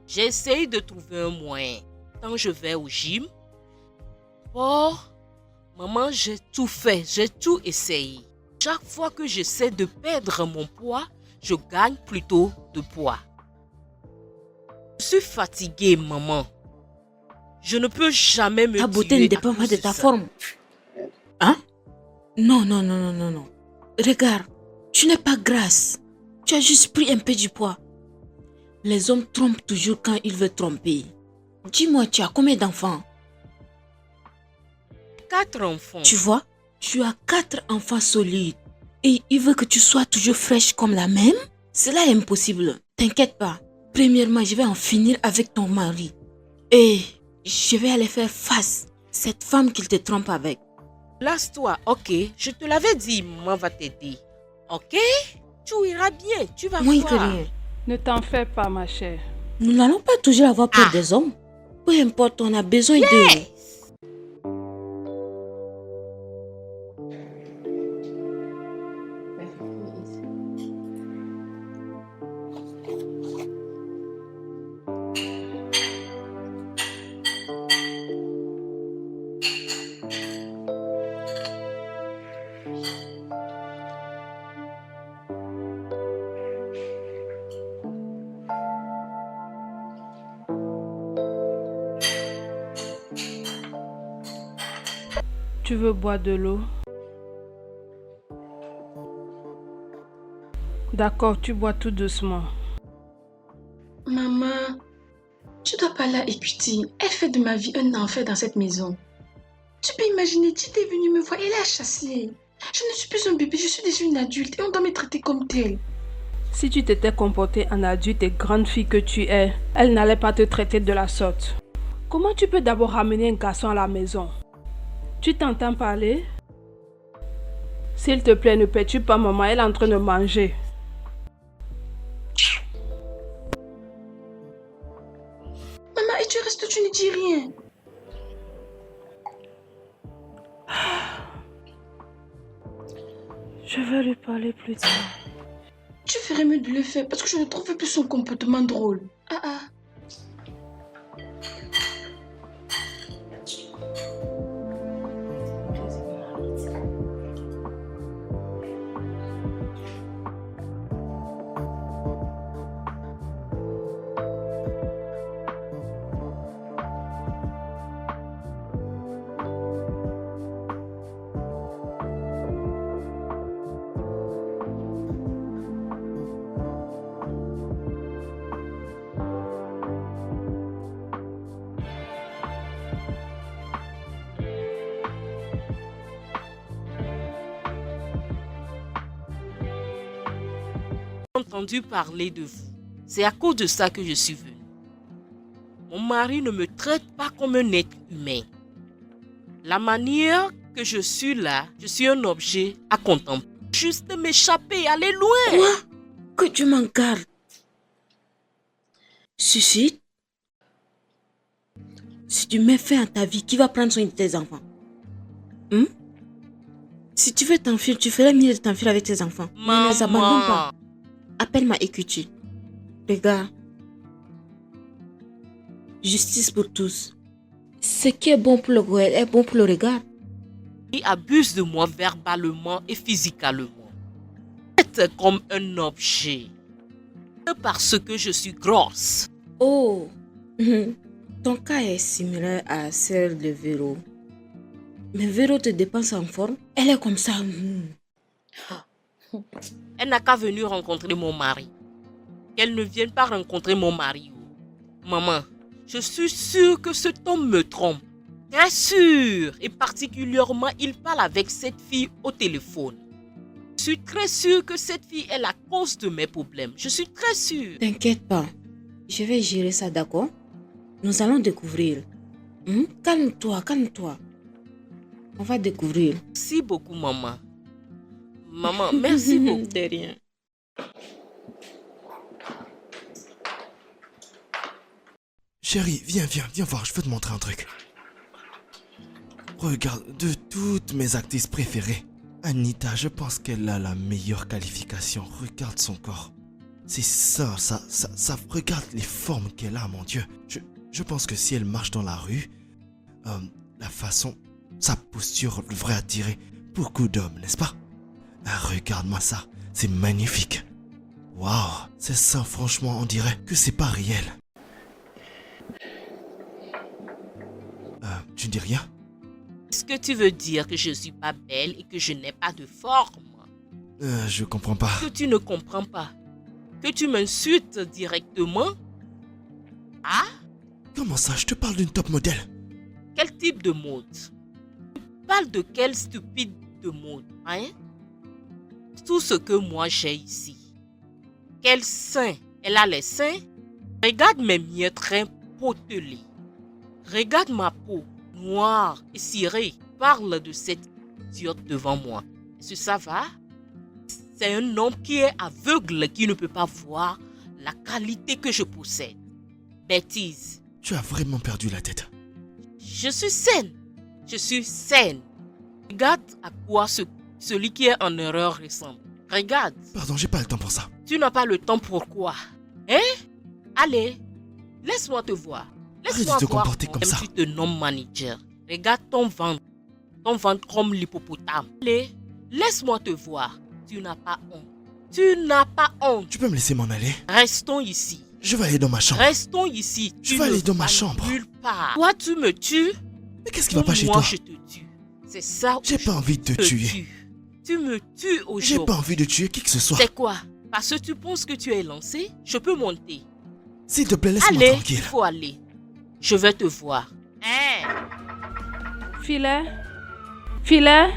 de trouver un moyen. Quand je vais au gym. Oh, maman, j'ai tout fait, j'ai tout essayé. Chaque fois que j'essaie de perdre mon poids, je gagne plutôt de poids. Je suis fatiguée, maman. Je ne peux jamais me
Ta beauté
tuer
ne
à
dépend pas
cause
de ta
ça.
forme. Hein? Non. Regarde, tu n'es pas grasse. Tu as juste pris un peu du poids. Les hommes trompent toujours quand ils veulent tromper. Dis-moi, tu as combien d'enfants?
4 enfants.
Tu vois, tu as 4 enfants solides. Et il veut que tu sois toujours fraîche comme la même? Cela est impossible. T'inquiète pas. Premièrement, je vais en finir avec ton mari. Et je vais aller faire face à cette femme qu'il te trompe avec.
Laisse-toi, ok? Je te l'avais dit, maman va t'aider. Ok? Tu iras bien, tu vas
Moins
voir.
que rien.
Ne t'en fais pas, ma chère.
Nous n'allons pas toujours avoir peur des hommes. Peu importe, on a besoin d'eux.
Tu veux boire de l'eau? D'accord, tu bois tout doucement.
Maman, tu dois pas la écouter. Elle fait de ma vie un enfer dans cette maison. Tu peux imaginer, tu es venue me voir, elle a chassé. Je ne suis plus un bébé, je suis déjà une adulte et on doit me traiter comme telle.
Si tu t'étais comportée en adulte et grande fille que tu es, elle n'allait pas te traiter de la sorte. Comment tu peux d'abord ramener un garçon à la maison? Tu t'entends parler? S'il te plaît, ne perturbe pas maman, elle est en train de manger.
Maman, et tu restes, tu ne dis rien.
Je vais lui parler plus tard.
Tu ferais mieux de le faire parce que je ne trouve plus son comportement drôle. Ah.
Entendu parler de vous. C'est à cause de ça que je suis venue. Mon mari ne me traite pas comme un être humain. La manière que je suis là, je suis un objet à contempler. Juste m'échapper, aller loin.
Quoi? Que Dieu m'en garde. Suicide? Si tu mets fin à ta vie, qui va prendre soin de tes enfants? Si tu veux t'enfuir, tu ferais mieux de t'enfuir avec tes enfants. Ne les abandonne pas. Appelle-moi Equity. Regarde. Justice pour tous. Ce qui est bon pour le goël est bon pour le regard.
Il abuse de moi verbalement et physiquement. C'est comme un objet. Parce que je suis grosse.
Oh, ton cas est similaire à celle de Véro. Mais Véro te dépense en forme. Elle est comme ça.
Elle n'a qu'à venir rencontrer mon mari. Qu'elle ne vienne pas rencontrer mon mari. Maman, je suis sûre que cet homme me trompe. Très sûr. Et particulièrement, il parle avec cette fille au téléphone. Je suis très sûre que cette fille est la cause de mes problèmes. Je suis très sûre.
T'inquiète pas. Je vais gérer ça, d'accord? Nous allons découvrir. Calme-toi, calme-toi. On va découvrir.
Merci beaucoup, maman. Maman, merci beaucoup.
De rien.
Chérie, viens voir, je veux te montrer un truc. Regarde, de toutes mes actrices préférées, Anita, je pense qu'elle a la meilleure qualification. Regarde son corps. C'est ça, regarde les formes qu'elle a, mon Dieu. Je pense que si elle marche dans la rue, la façon, sa posture devrait attirer beaucoup d'hommes, n'est-ce pas? Regarde-moi ça, c'est magnifique. Waouh, c'est ça, franchement, on dirait que c'est pas réel. Tu ne dis rien?
Est-ce que tu veux dire que je suis pas belle et que je n'ai pas de forme?
Je comprends pas.
Que tu ne comprends pas? Que tu m'insultes directement? Ah?
Comment ça? Je te parle d'une top modèle.
Quel type de mode? Tu parles de quel stupide de mode, hein? Tout ce que moi j'ai ici. Quel sein? Elle a les seins? Regarde mes miettes très potelées. Regarde ma peau, noire et cirée. Parle de cette idiote devant moi. Est-ce que ça va? C'est un homme qui est aveugle, qui ne peut pas voir la qualité que je possède. Bêtise.
Tu as vraiment perdu la tête.
Je suis saine. Je suis saine. Regarde à quoi celui qui est en erreur ressemble. Regarde.
Pardon, j'ai pas le temps pour ça.
Tu n'as pas le temps pour quoi? Hein? Allez, laisse-moi te voir. Laisse-moi
Arrête de te
voir
comporter comme ça.
tu te nommes manager. Regarde ton ventre. Ton ventre comme l'hippopotame. Allez, laisse-moi te voir. Tu n'as pas honte. Tu n'as pas honte.
Tu peux me laisser m'en aller?
Restons ici.
Je vais aller dans ma chambre.
Restons ici.
Je vais aller dans ma chambre.
Nulle part. Toi, tu me tues.
Mais qu'est-ce qui va pas chez toi?
Moi, je te tue. C'est ça.
J'ai pas envie de te tuer.
Tu me tues aujourd'hui.
J'ai pas envie de tuer qui que ce soit.
C'est quoi? Parce que tu penses que tu es lancé? Je peux monter.
S'il te plaît, laisse-moi
Allez,
tranquille.
il faut aller. Je vais te voir. Hein?
Filet? Filet?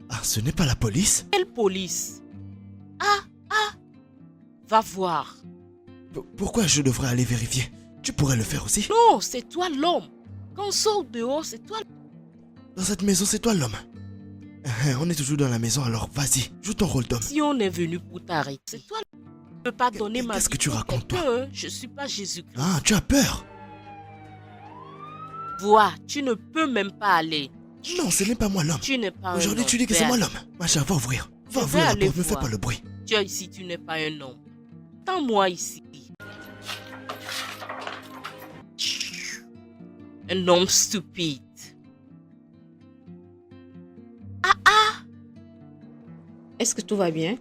Ah, ce n'est pas la police?
Quelle police? Va voir.
Pourquoi je devrais aller vérifier? Tu pourrais le faire aussi?
Non, c'est toi l'homme. Quand on sort dehors, c'est toi.
Dans cette maison, c'est toi l'homme. On est toujours dans la maison, alors vas-y, joue ton rôle d'homme.
Si on est venu pour t'arrêter, c'est toi. Je ne peux pas donner ma vie.
Qu'est-ce que tu racontes, toi?
Je suis pas Jésus-Christ.
Ah, tu as peur?
Vois, tu ne peux même pas aller.
Non, ce n'est pas moi l'homme.
Tu n'es pas un homme.
Aujourd'hui, tu dis que c'est moi l'homme. Macha, va ouvrir. Va ouvrir la porte, ne fais pas le bruit.
Tu es ici, tu n'es pas un homme. Attends-moi ici. Un homme stupide.
Est-ce que tout va bien?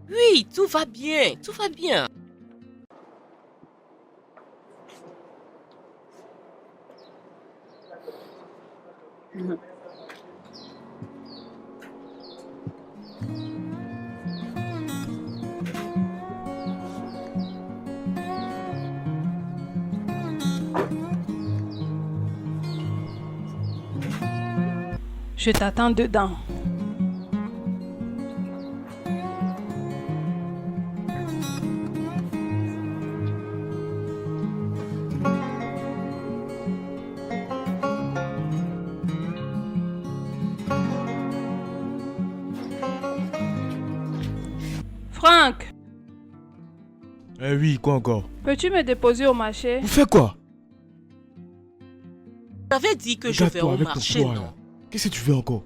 Oui, tout va bien, tout va bien.
Je t'attends dedans. Franck,
Eh oui, quoi encore?
peux-tu me déposer au marché?
Vous faites quoi?
J'avais dit que je vais
Regarde-toi
au
avec ton
marché,
poids,
non?
là. Qu'est-ce que tu veux encore?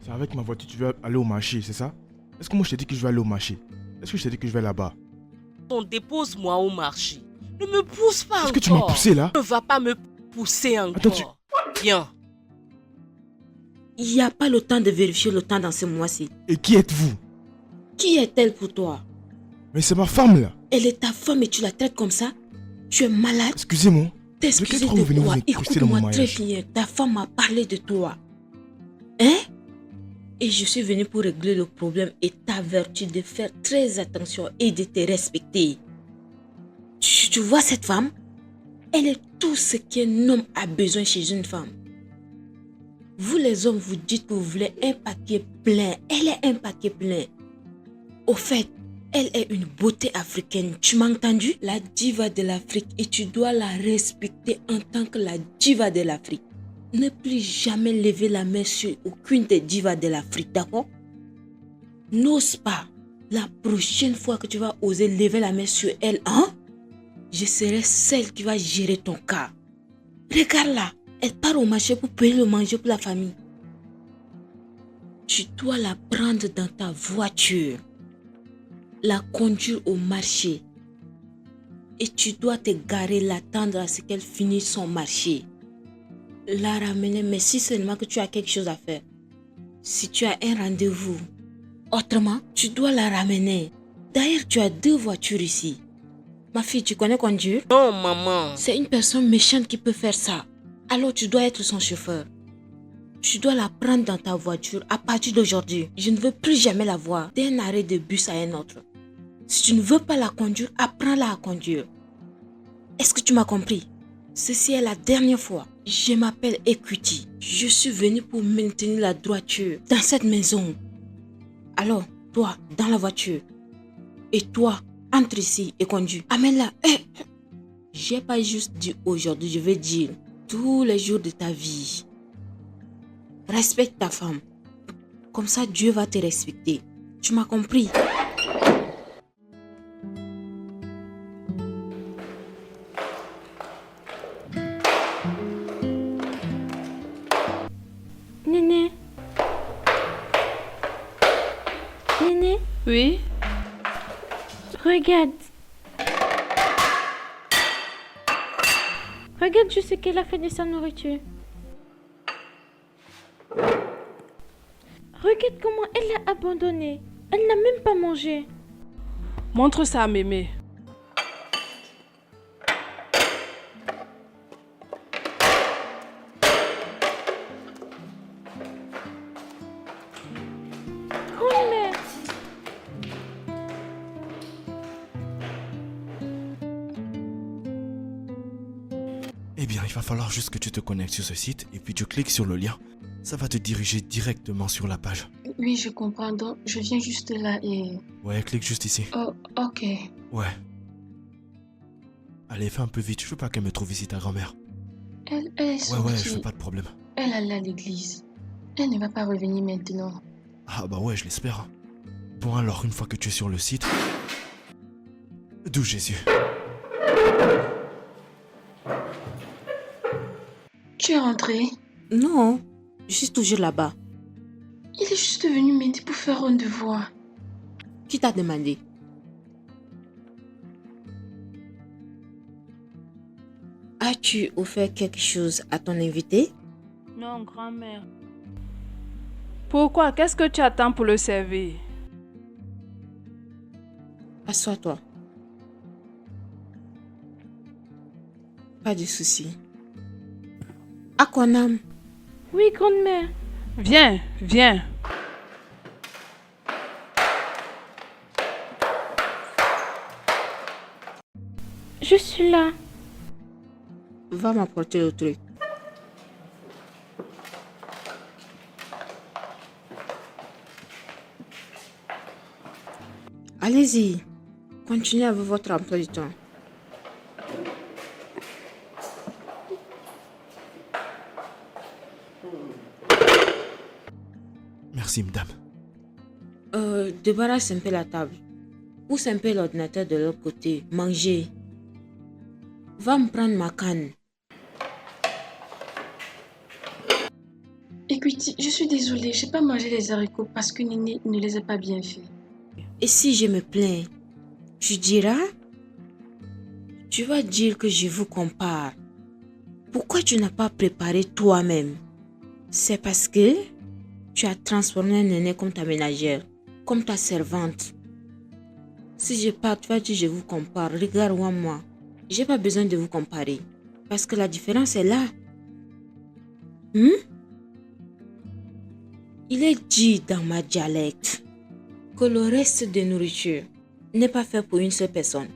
C'est avec ma voiture, tu veux aller au marché, c'est ça? Est-ce que moi je t'ai dit que je vais aller au marché? Est-ce que je t'ai dit que je vais là-bas?
On dépose-moi au marché. Ne me pousse pas encore.
Est-ce que tu m'as poussé là?
Ne va pas me pousser encore.
Attends,
Viens.
Il n'y a pas le temps de vérifier le temps dans ce mois-ci.
Et qui êtes-vous?
Qui est-elle pour toi?
Mais c'est ma femme là.
Elle est ta femme et tu la traites comme ça? Tu es malade?
Excusez-moi.
T'excuser
De quel droit
de
vous
quoi?
venez vous incruster dans mon
Écoute-moi très
mariage?
bien. Ta femme m'a parlé de toi. Hein? Et je suis venue pour régler le problème et t'avertir de faire très attention et de te respecter. Tu vois cette femme? Elle est tout ce qu'un homme a besoin chez une femme. Vous les hommes, vous dites que vous voulez un paquet plein. Elle est un paquet plein. Au fait, elle est une beauté africaine. Tu m'as entendu? La diva de l'Afrique et tu dois la respecter en tant que la diva de l'Afrique. Ne plus jamais lever la main sur aucune des divas de l'Afrique, d'accord? N'ose pas. La prochaine fois que tu vas oser lever la main sur elle, hein? Je serai celle qui va gérer ton cas. Regarde-la. Elle part au marché pour payer le manger pour la famille. Tu dois la prendre dans ta voiture, la conduire au marché et tu dois te garer, l'attendre à ce qu'elle finisse son marché. La ramener, mais si seulement que tu as quelque chose à faire. Si tu as un rendez-vous. Autrement, tu dois la ramener. D'ailleurs, tu as 2 voitures ici. Ma fille, tu connais conduire?
Non, maman.
C'est une personne méchante qui peut faire ça. Alors tu dois être son chauffeur. Tu dois la prendre dans ta voiture à partir d'aujourd'hui. Je ne veux plus jamais la voir d'un arrêt de bus à un autre. Si tu ne veux pas la conduire, apprends-la à conduire. Est-ce que tu m'as compris? Ceci est la dernière fois. Je m'appelle Equity. Je suis venue pour maintenir la droiture dans cette maison. Alors, toi, dans la voiture. Et toi, entre ici et conduis. Amène-la. J'ai pas juste dit aujourd'hui, je vais dire tous les jours de ta vie. Respecte ta femme. Comme ça, Dieu va te respecter. Tu m'as compris?
Néné. Néné,
Oui?
regarde. Regarde juste ce qu'elle a fait de sa nourriture. Regarde comment elle l'a abandonnée. Elle n'a même pas mangé.
Montre ça à Mémé.
Grand-mère.
Eh bien, il va falloir juste que tu te connectes sur ce site et puis tu cliques sur le lien. Ça va te diriger directement sur la page.
Oui, je comprends. Donc, je viens juste là et...
Ouais, clique juste ici.
Oh, ok.
Ouais. Allez, fais un peu vite. Je veux pas qu'elle me trouve ici, ta grand-mère.
Elle est sortie.
Ouais, je fais pas de problème.
Elle allait à l'église. Elle ne va pas revenir maintenant.
Ah bah ouais, je l'espère. Bon alors, une fois que tu es sur le site... D'où Jésus?
Tu es rentré?
Non, je suis toujours là-bas.
Il est juste venu m'aider pour faire un devoir.
Qui t'a demandé? As-tu offert quelque chose à ton invité?
Non, grand-mère.
Pourquoi? Qu'est-ce que tu attends pour le servir?
Assois-toi. Pas de souci. Aquanam,
Oui, grand-mère.
Viens, viens.
Je suis là.
va m'apporter le truc. Allez-y, continuez avec votre emploi du temps.
Merci, madame.
Débarrasse un peu la table. Pousse un peu l'ordinateur de l'autre côté. Mangez. Va me prendre ma canne.
Écoute, je suis désolée, j'ai pas mangé les haricots parce que Nini ne les a pas bien faits.
Et si je me plains, tu diras? Tu vas dire que je vous compare. Pourquoi tu n'as pas préparé toi-même? C'est parce que tu as transformé un Néné comme ta ménagère, comme ta servante. Si je pars, tu vas dire je vous compare. Regarde-moi. J'ai pas besoin de vous comparer. Parce que la différence est là. Il est dit dans ma dialecte que le reste de nourriture n'est pas fait pour une seule personne.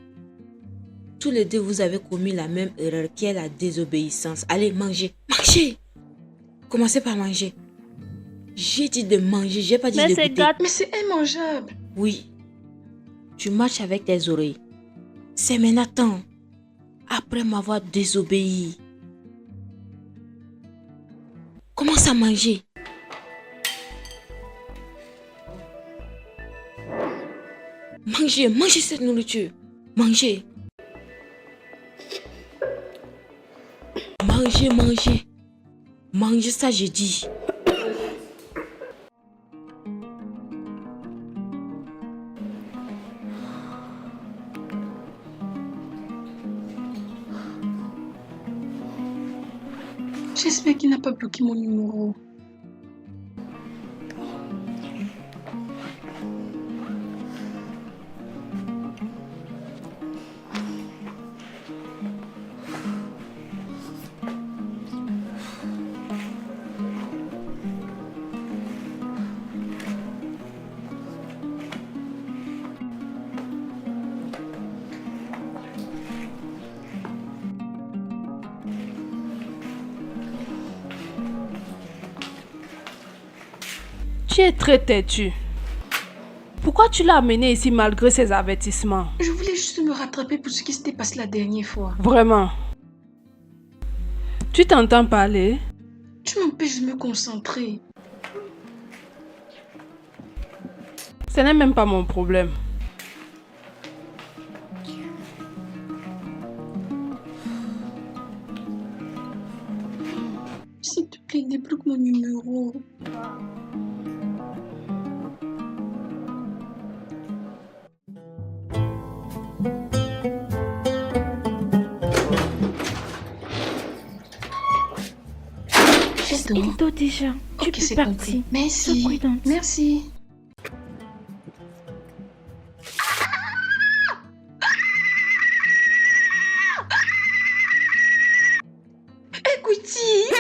Tous les deux, vous avez commis la même erreur qui est la désobéissance. Allez, mangez. Mangez! Commencez par manger. J'ai dit de manger, j'ai pas dit
Mais
de
c'est
goûter.
gâté.
Mais c'est immangeable.
Oui. Tu marches avec tes oreilles. C'est maintenant. Après m'avoir désobéi. Commence à manger. Mangez, mangez cette nourriture. Mangez. Mangez, mangez. Mangez ça, je dis.
J'espère qu'il n'a pas bloqué mon numéro.
Tu es très têtu. Pourquoi tu l'as amené ici malgré ses avertissements?
Je voulais juste me rattraper pour ce qui s'était passé la dernière fois.
Vraiment. Tu t'entends parler?
Tu m'empêches de me concentrer.
Ce n'est même pas mon problème.
S'il te plaît, débloque mon numéro.
Il est tôt déjà. Tu
Ok,
peux
c'est
partir.
compris.
Sois
Merci.
prudente.
Merci. Écoutez.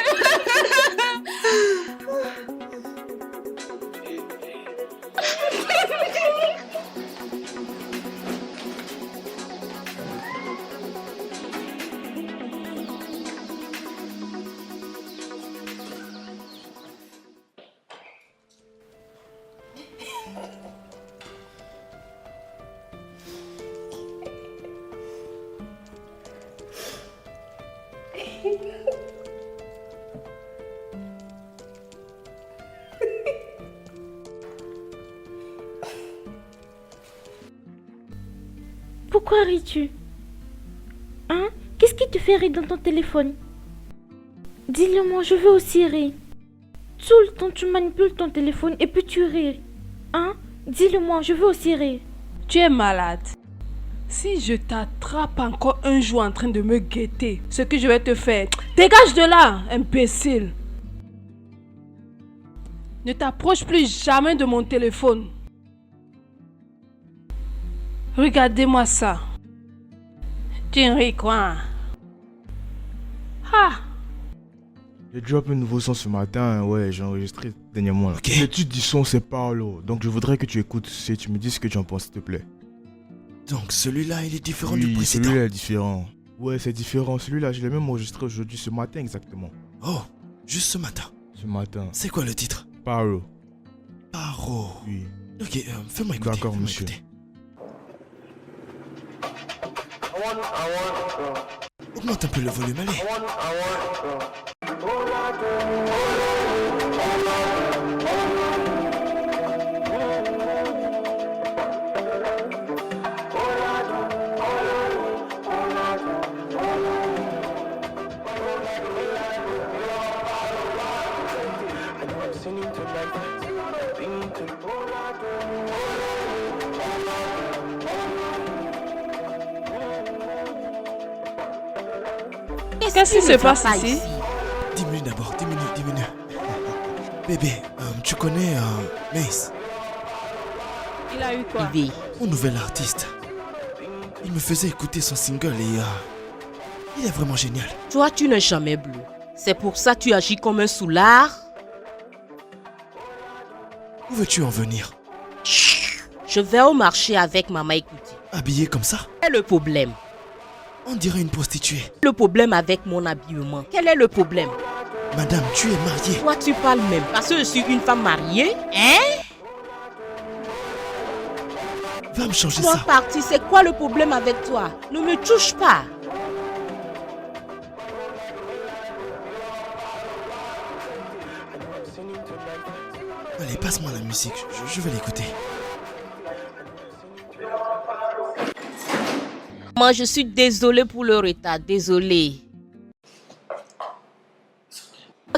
Pourquoi ris-tu? Hein? Qu'est-ce qui te fait rire dans ton téléphone? Dis-le-moi, je veux aussi rire. Tout le temps, tu manipules ton téléphone et puis tu ris. Hein? Dis-le-moi, je veux aussi rire.
Tu es malade. Si je t'attrape encore un jour en train de me guetter, ce que je vais te faire, dégage de là, imbécile. Ne t'approche plus jamais de mon téléphone. Regardez-moi ça. Tu ris quoi? Ah!
J'ai drop un nouveau son ce matin, ouais, j'ai enregistré dernièrement. Là.
Ok.
Le titre du son c'est Paolo, donc je voudrais que tu écoutes et tu me dises ce que tu en penses s'il te plaît.
Donc celui-là, il est différent du
Oui,
précédent.
celui-là est différent. Ouais, c'est différent. Celui-là, je l'ai même enregistré aujourd'hui, ce matin exactement.
Oh, juste ce matin.
Ce matin.
C'est quoi le titre?
Paolo.
Paro.
Oui.
Ok, fais-moi écouter.
D'accord,
fais-moi
monsieur.
écouter. Augmente un peu le volume, allez.
Qu'est-ce qui se passe ici?
10 minutes d'abord, 10 minutes, 10 minutes. Bébé, tu connais Mace,
Il a eu quoi?
Ivy,
mon nouvel artiste. Il me faisait écouter son single et il est vraiment génial.
toi tu n'es jamais bleu. C'est pour ça que tu agis comme un soulard.
Où veux-tu en venir?
Je vais au marché avec Maman Écouti.
Habillé comme ça?
Quel est le problème?
On dirait une prostituée.
Le problème avec mon habillement. Quel est le problème?
Madame, tu es mariée.
Toi tu parles même parce que je suis une femme mariée. Hein?
Va me changer
Toi
ça.
parti, c'est quoi le problème avec toi? Ne me touche pas.
Allez, passe-moi la musique, je vais l'écouter.
Moi, je suis désolée pour le retard, désolée.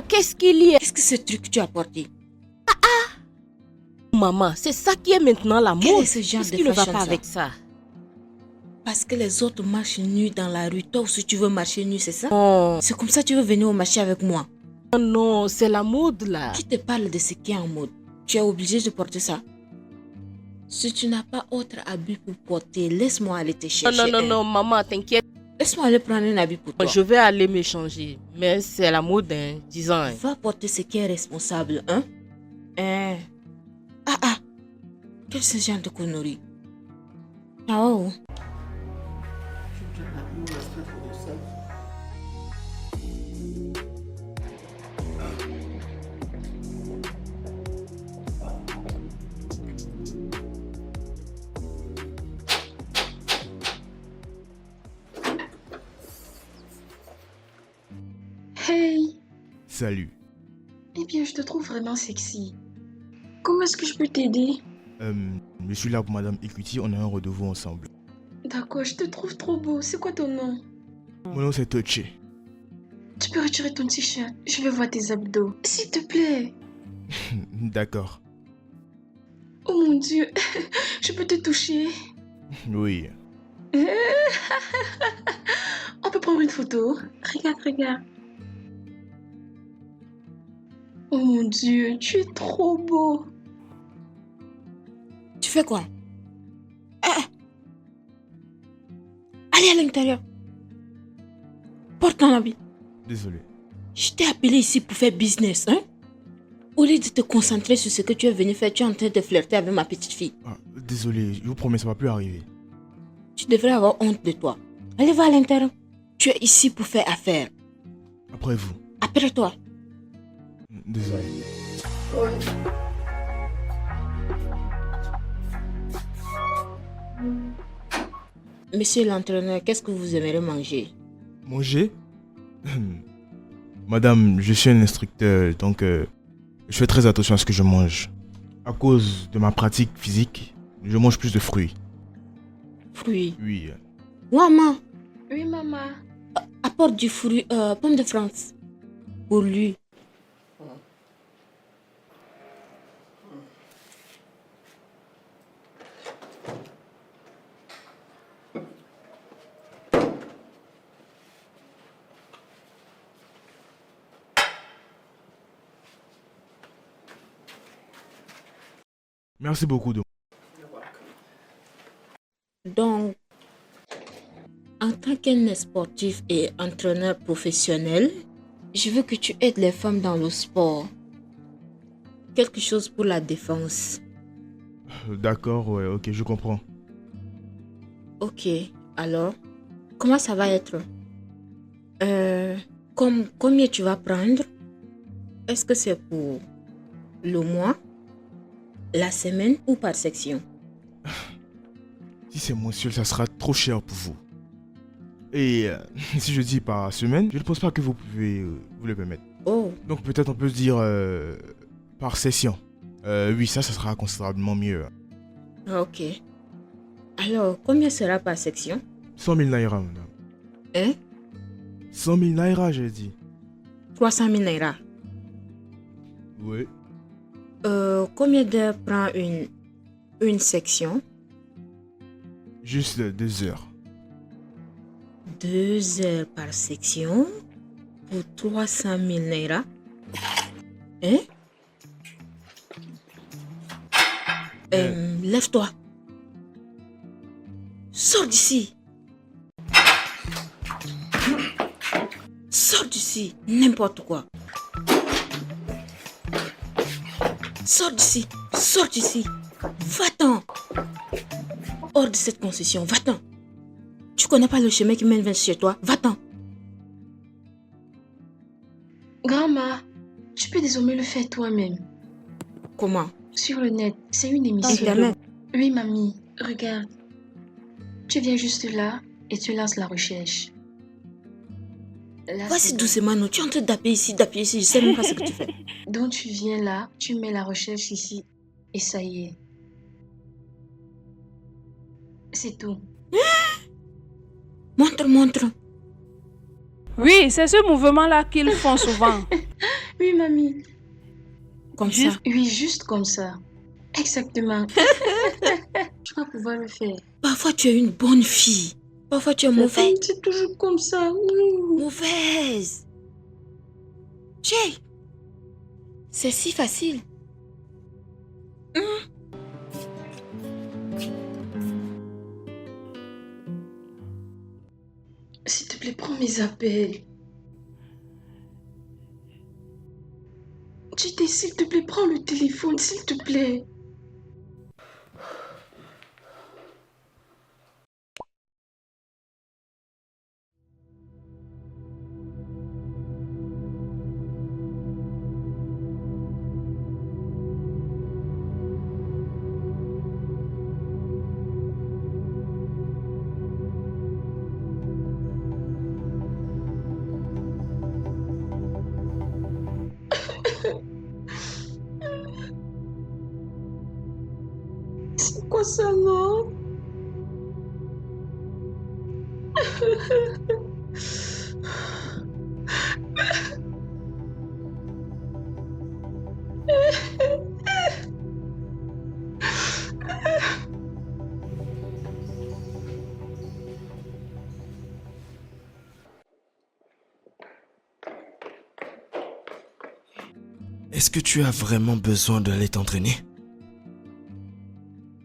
Qu'est-ce qu'il y a?
Qu'est-ce que ce truc que tu as porté?
Maman, c'est ça qui est maintenant la mode.
Quel est ce genre
Qu'est-ce
de
qui ne va
fashion,
pas
ça?
avec ça?
Parce que les autres marchent nus dans la rue. Toi aussi, tu veux marcher nu, c'est ça?
Oh,
C'est comme ça que tu veux venir au marché avec moi.
non, c'est la mode là.
Qui te parle de ce qui est en mode? Tu es obligé de porter ça? Si tu n'as pas autre habit pour porter, laisse-moi aller te
Non,
chercher.
non, non, non, maman, t'inquiète.
Laisse-moi aller prendre un habit pour toi.
Je vais aller me changer. Mais c'est la mode, hein, disons.
Va porter ce qui est responsable, hein? Ah. Quel ce genre de conneries? Ah oh.
Hey,
Salut.
eh bien, je te trouve vraiment sexy. Comment est-ce que je peux t'aider?
Je suis là pour Madame Equity, on a un rendez-vous ensemble.
D'accord, je te trouve trop beau. C'est quoi ton nom?
Mon nom c'est Touché.
Tu peux retirer ton t-shirt. Je vais voir tes abdos. S'il te plaît.
D'accord.
Oh mon Dieu, je peux te toucher.
Oui.
On peut prendre une photo. Regarde. Oh mon Dieu, tu es trop beau.
Tu fais quoi? Allez à l'intérieur. Porte ton habit.
Désolé.
Je t'ai appelé ici pour faire business, hein? Au lieu de te concentrer sur ce que tu es venu faire, tu es en train de flirter avec ma petite fille.
Désolé, je vous promets, ça va plus arriver.
Tu devrais avoir honte de toi. Allez, va à l'intérieur. Tu es ici pour faire affaire.
Après vous.
Après toi.
Désolé.
Monsieur l'entraîneur, qu'est-ce que vous aimeriez manger?
Manger? Madame, je suis un instructeur, donc je fais très attention à ce que je mange. À cause de ma pratique physique, je mange plus de fruits.
Fruits.
Oui.
Maman,
Oui, maman.
apporte du fruit, pomme de France. Pour lui.
Merci beaucoup.
Donc, en tant qu'un sportif et entraîneur professionnel, je veux que tu aides les femmes dans le sport. Quelque chose pour la défense.
D'accord, ouais, ok, je comprends.
Ok, alors, comment ça va être? Combien tu vas prendre? Est-ce que c'est pour le mois, la semaine ou par section?
Si c'est mensuel, ça sera trop cher pour vous. Et si je dis par semaine, je ne pense pas que vous pouvez vous le permettre.
Oh,
Donc peut-être on peut se dire par session. Oui, ça sera considérablement mieux.
ok. Alors, combien sera par section?
100 000 naira, madame.
Hein?
100 000 naira, j'ai dit.
300 000 naira.
Oui.
Combien d'heures prend une section?
Juste 2 heures.
2 heures par section pour 300 000 naira. Hein? Lève-toi. Sors d'ici. Sors d'ici. N'importe quoi. Sors d'ici. Sors d'ici. Va-t'en. Hors de cette concession. Va-t'en. Tu connais pas le chemin qui mène vers chez toi? Va-t'en.
Grand-mère, tu peux désormais le faire toi-même.
Comment?
Sur le net, c'est une émission.
Internet.
Oui, mamie, regarde. Tu viens juste là et tu lances la recherche. Là,
Vas-y
c'est
doucement, non. Tu es en train d'appuyer ici, Je sais même pas ce que tu fais.
bon. Donc tu viens là, tu mets la recherche ici et ça y est. C'est tout.
Montre.
Oui, c'est ce mouvement-là qu'ils font souvent.
Oui, mamie.
Comme ça.
Oui, juste comme ça. Exactement. Tu vas pouvoir le faire.
Parfois tu es une bonne fille. Parfois tu es mauvaise.
C'est toujours comme ça.
Mauvaise. Jay. C'est si facile.
S'il te plaît, prends mes appels. JD, s'il te plaît, prends le téléphone, s'il te plaît. C'est quoi ça, non?
Est-ce que tu as vraiment besoin d'aller t'entraîner?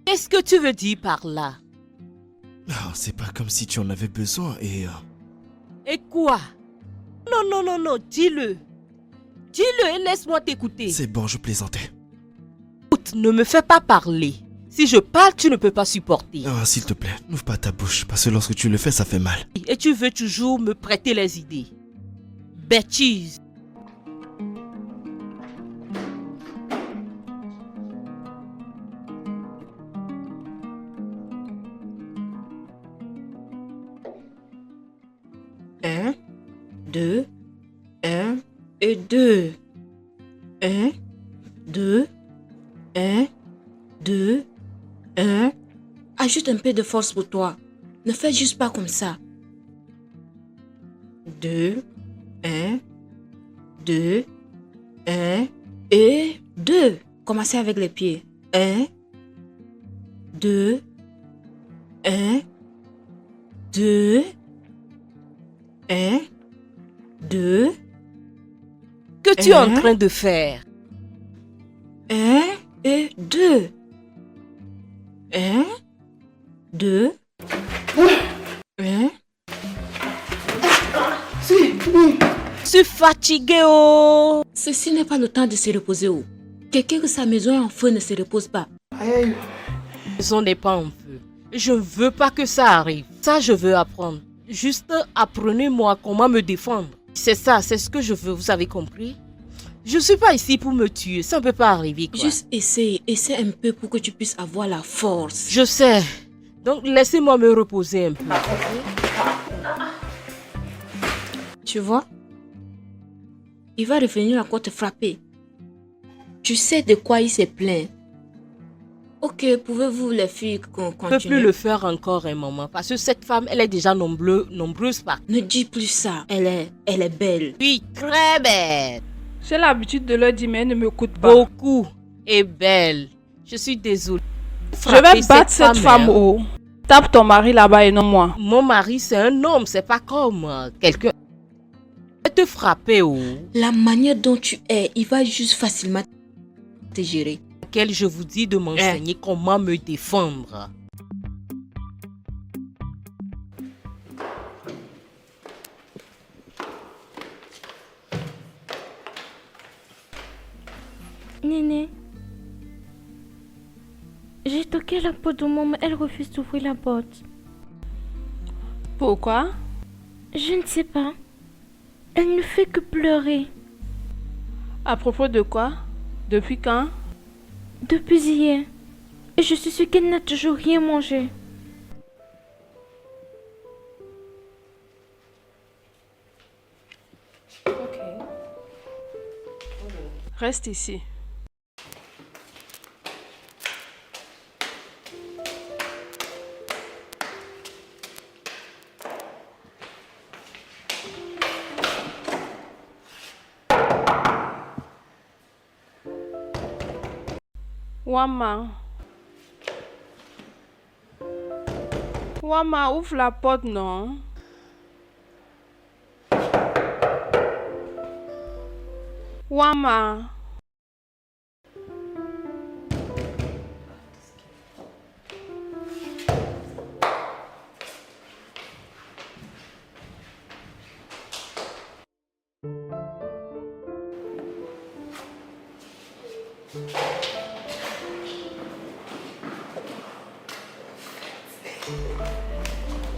Qu'est-ce que tu veux dire par là?
Ah, c'est pas comme si tu en avais besoin et...
Et quoi? Non, dis-le. Dis-le et laisse-moi t'écouter.
C'est bon, je plaisantais.
Écoute, ne me fais pas parler. Si je parle, tu ne peux pas supporter.
Ah, s'il te plaît, n'ouvre pas ta bouche, parce que lorsque tu le fais, ça fait mal.
Et tu veux toujours me prêter les idées. Bêtise.
Un, deux, un et deux. Un, deux, un, deux, un. Ajoute un peu de force pour toi. Ne fais juste pas comme ça. 2, 1, 2, 1 et 2. Commencez avec les pieds. 1, 2, 1, 2, 1, 2.
Que tu es en train de faire?
1 et 2. 1, 2, 1.
Je suis fatiguée, oh.
Ceci n'est pas le temps de se reposer. Oh. Quelqu'un que sa maison est en feu ne se repose pas.
Maison n'est pas en feu. Je ne veux pas que ça arrive. Ça, je veux apprendre. Juste apprenez-moi comment me défendre. C'est ça, c'est ce que je veux, vous avez compris? Je ne suis pas ici pour me tuer, ça ne peut pas arriver, quoi.
Juste essaie un peu pour que tu puisses avoir la force.
Je sais. Donc laissez-moi me reposer un peu.
Tu vois? Il va revenir encore te frapper. Tu sais de quoi il s'est plaint. Ok, pouvez-vous les filles continuer?
Je ne peux plus le faire encore, hein, maman, parce que cette femme, elle est déjà nombreuse par.
Ne dis plus ça, elle est belle.
Oui, très belle.
J'ai l'habitude de leur dire, mais elle ne m'écoute pas.
Beaucoup. et belle. Je suis désolée.
Je vais battre cette femme haut. Tape ton mari là-bas et non moi.
Mon mari, c'est un homme, c'est pas comme quelqu'un. Je vais te frapper oh.
La manière dont tu es, il va juste facilement te gérer.
Laquelle je vous dis de m'enseigner comment me défendre.
Néné, j'ai toqué à la porte de maman, elle refuse d'ouvrir la porte.
Pourquoi?
Je ne sais pas. Elle ne fait que pleurer.
À propos de quoi? Depuis quand?
Depuis hier. Et je suis sûre qu'elle n'a toujours rien mangé.
Reste ici. Wama. Wama, ouvre la porte, non? Wama.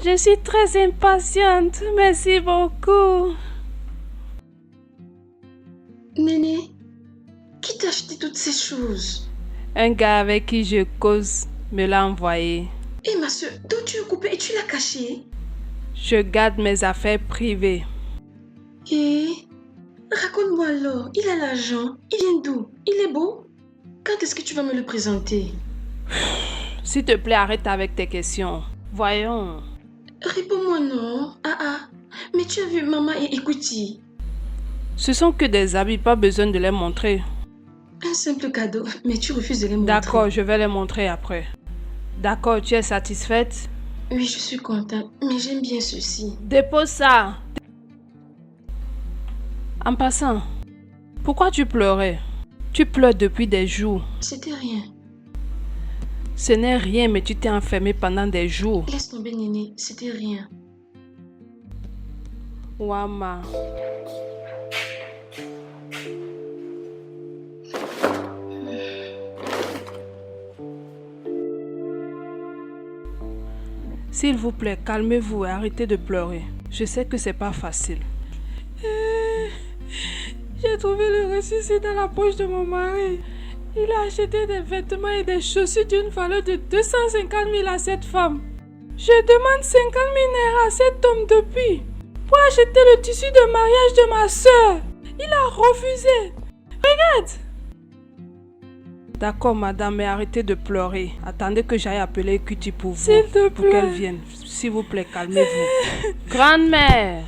Je suis très impatiente. Merci beaucoup.
Néné, qui t'a acheté toutes ces choses?
Un gars avec qui je cause me l'a envoyé.
Et ma soeur, d'où tu as coupé et tu l'as caché?
Je garde mes affaires privées.
Et raconte-moi alors, il a l'argent, il vient d'où? Il est beau? Quand est-ce que tu vas me le présenter?
S'il te plaît, arrête avec tes questions. Voyons.
Réponds-moi non. Mais tu as vu maman et Ekuti?
Ce sont que des habits, pas besoin de les montrer.
Un simple cadeau, mais tu refuses de les montrer.
D'accord, je vais les montrer après. D'accord, tu es satisfaite?
Oui, je suis contente, mais j'aime bien ceci.
Dépose ça. En passant, pourquoi tu pleurais? Tu pleures depuis des jours.
C'était rien.
Ce n'est rien, mais tu t'es enfermée pendant des jours.
Laisse tomber, Néné, c'était rien.
Wama. S'il vous plaît, calmez-vous et arrêtez de pleurer. Je sais que c'est pas facile. J'ai trouvé le reçu dans la poche de mon mari. Il a acheté des vêtements et des chaussures d'une valeur de 250 000 à cette femme. Je demande 50 000 naira à cet homme depuis pour acheter le tissu de mariage de ma soeur. Il a refusé. Regarde. D'accord, madame, mais arrêtez de pleurer. Attendez que j'aille appeler Cutie pour vous. S'il te plaît. Pour qu'elle vienne. S'il vous plaît, calmez-vous. Grand-mère.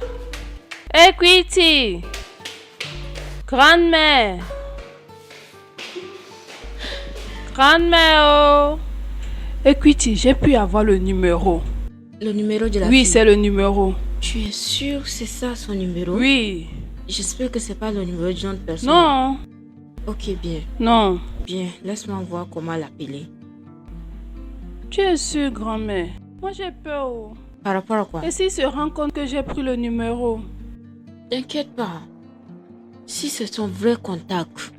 Hey, Cutie. Grand-mère. Grand-mère, oh. Écoute, j'ai pu avoir le numéro.
Le numéro de la
Oui,
fille?
c'est le numéro.
Tu es sûr que c'est ça son numéro?
Oui.
J'espère que c'est pas le numéro d'une autre personne.
Non.
Ok, bien.
Non.
Bien, laisse-moi voir comment l'appeler.
Tu es sûre, grand-mère? Moi, j'ai peur. Oh.
Par rapport à quoi?
Et s'il se rend compte que j'ai pris le numéro?
T'inquiète pas. Si c'est son vrai contact,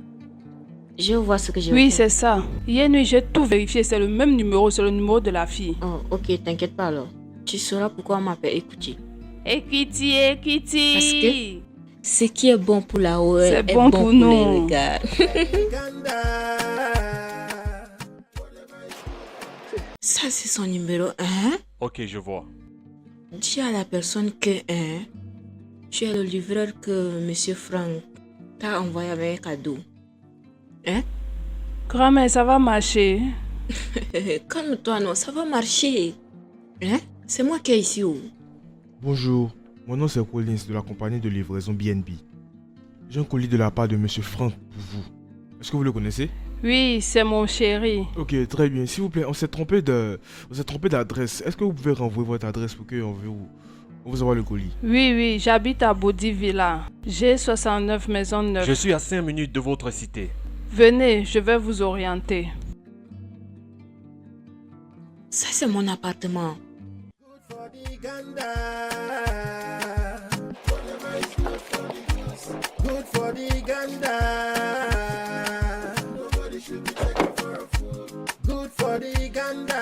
je vais voir ce que j'ai.
Oui, c'est ça. Hier nuit, j'ai tout vérifié. C'est le même numéro. C'est le numéro de la fille.
Oh, ok, t'inquiète pas alors. Tu sauras pourquoi on m'appelle Ekuti.
Ekuti, Ekuti.
Parce que ce qui est bon pour la OE
c'est
est
bon pour nous.
Les regards. Ça, c'est son numéro 1.
Ok, je vois.
Dis à la personne que tu es le livreur que Monsieur Franck t'a envoyé avec un cadeau. Hein?
Grand-mère, ça va marcher.
Calme-toi, non, ça va marcher. Hein? C'est moi qui est ici. Oh.
Bonjour, mon nom c'est Collins de la compagnie de livraison BNB. J'ai un colis de la part de Monsieur Franck pour vous. Est-ce que vous le connaissez?
Oui, c'est mon chéri.
Ok, très bien. S'il vous plaît, on s'est trompé d'adresse. Est-ce que vous pouvez renvoyer votre adresse pour qu'on vous envoie le colis?
Oui, j'habite à Bodi Villa. J'ai 69 maisons neuves.
Je suis à 5 minutes de votre cité.
Venez, je vais vous orienter.
Ça, c'est mon appartement.
Good for the Ganda. Nobody should be taken for a fool. Good for the Ganda.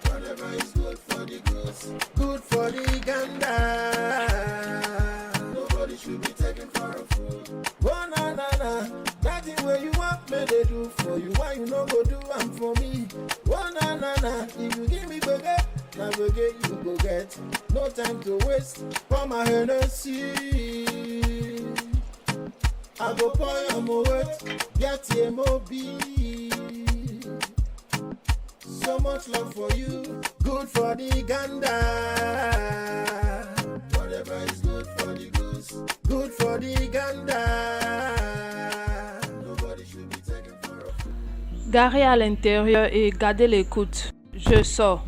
Whatever is good for the goose. Good for the Ganda. Nobody should be taken for a fool. Oh na na na, that thing where you want me they do for you. Why you no go do am for me? Oh na na na, if you give me burger. Navigate, you go get. No time to waste. For my Hennessy, I go pour your moet. Get your mobi. So much love for you. Good for the Ganda. Whatever is good for the goose. Good for the Ganda. Nobody should be taken for a fool.
Garez à l'intérieur et gardez l'écoute. Je sors.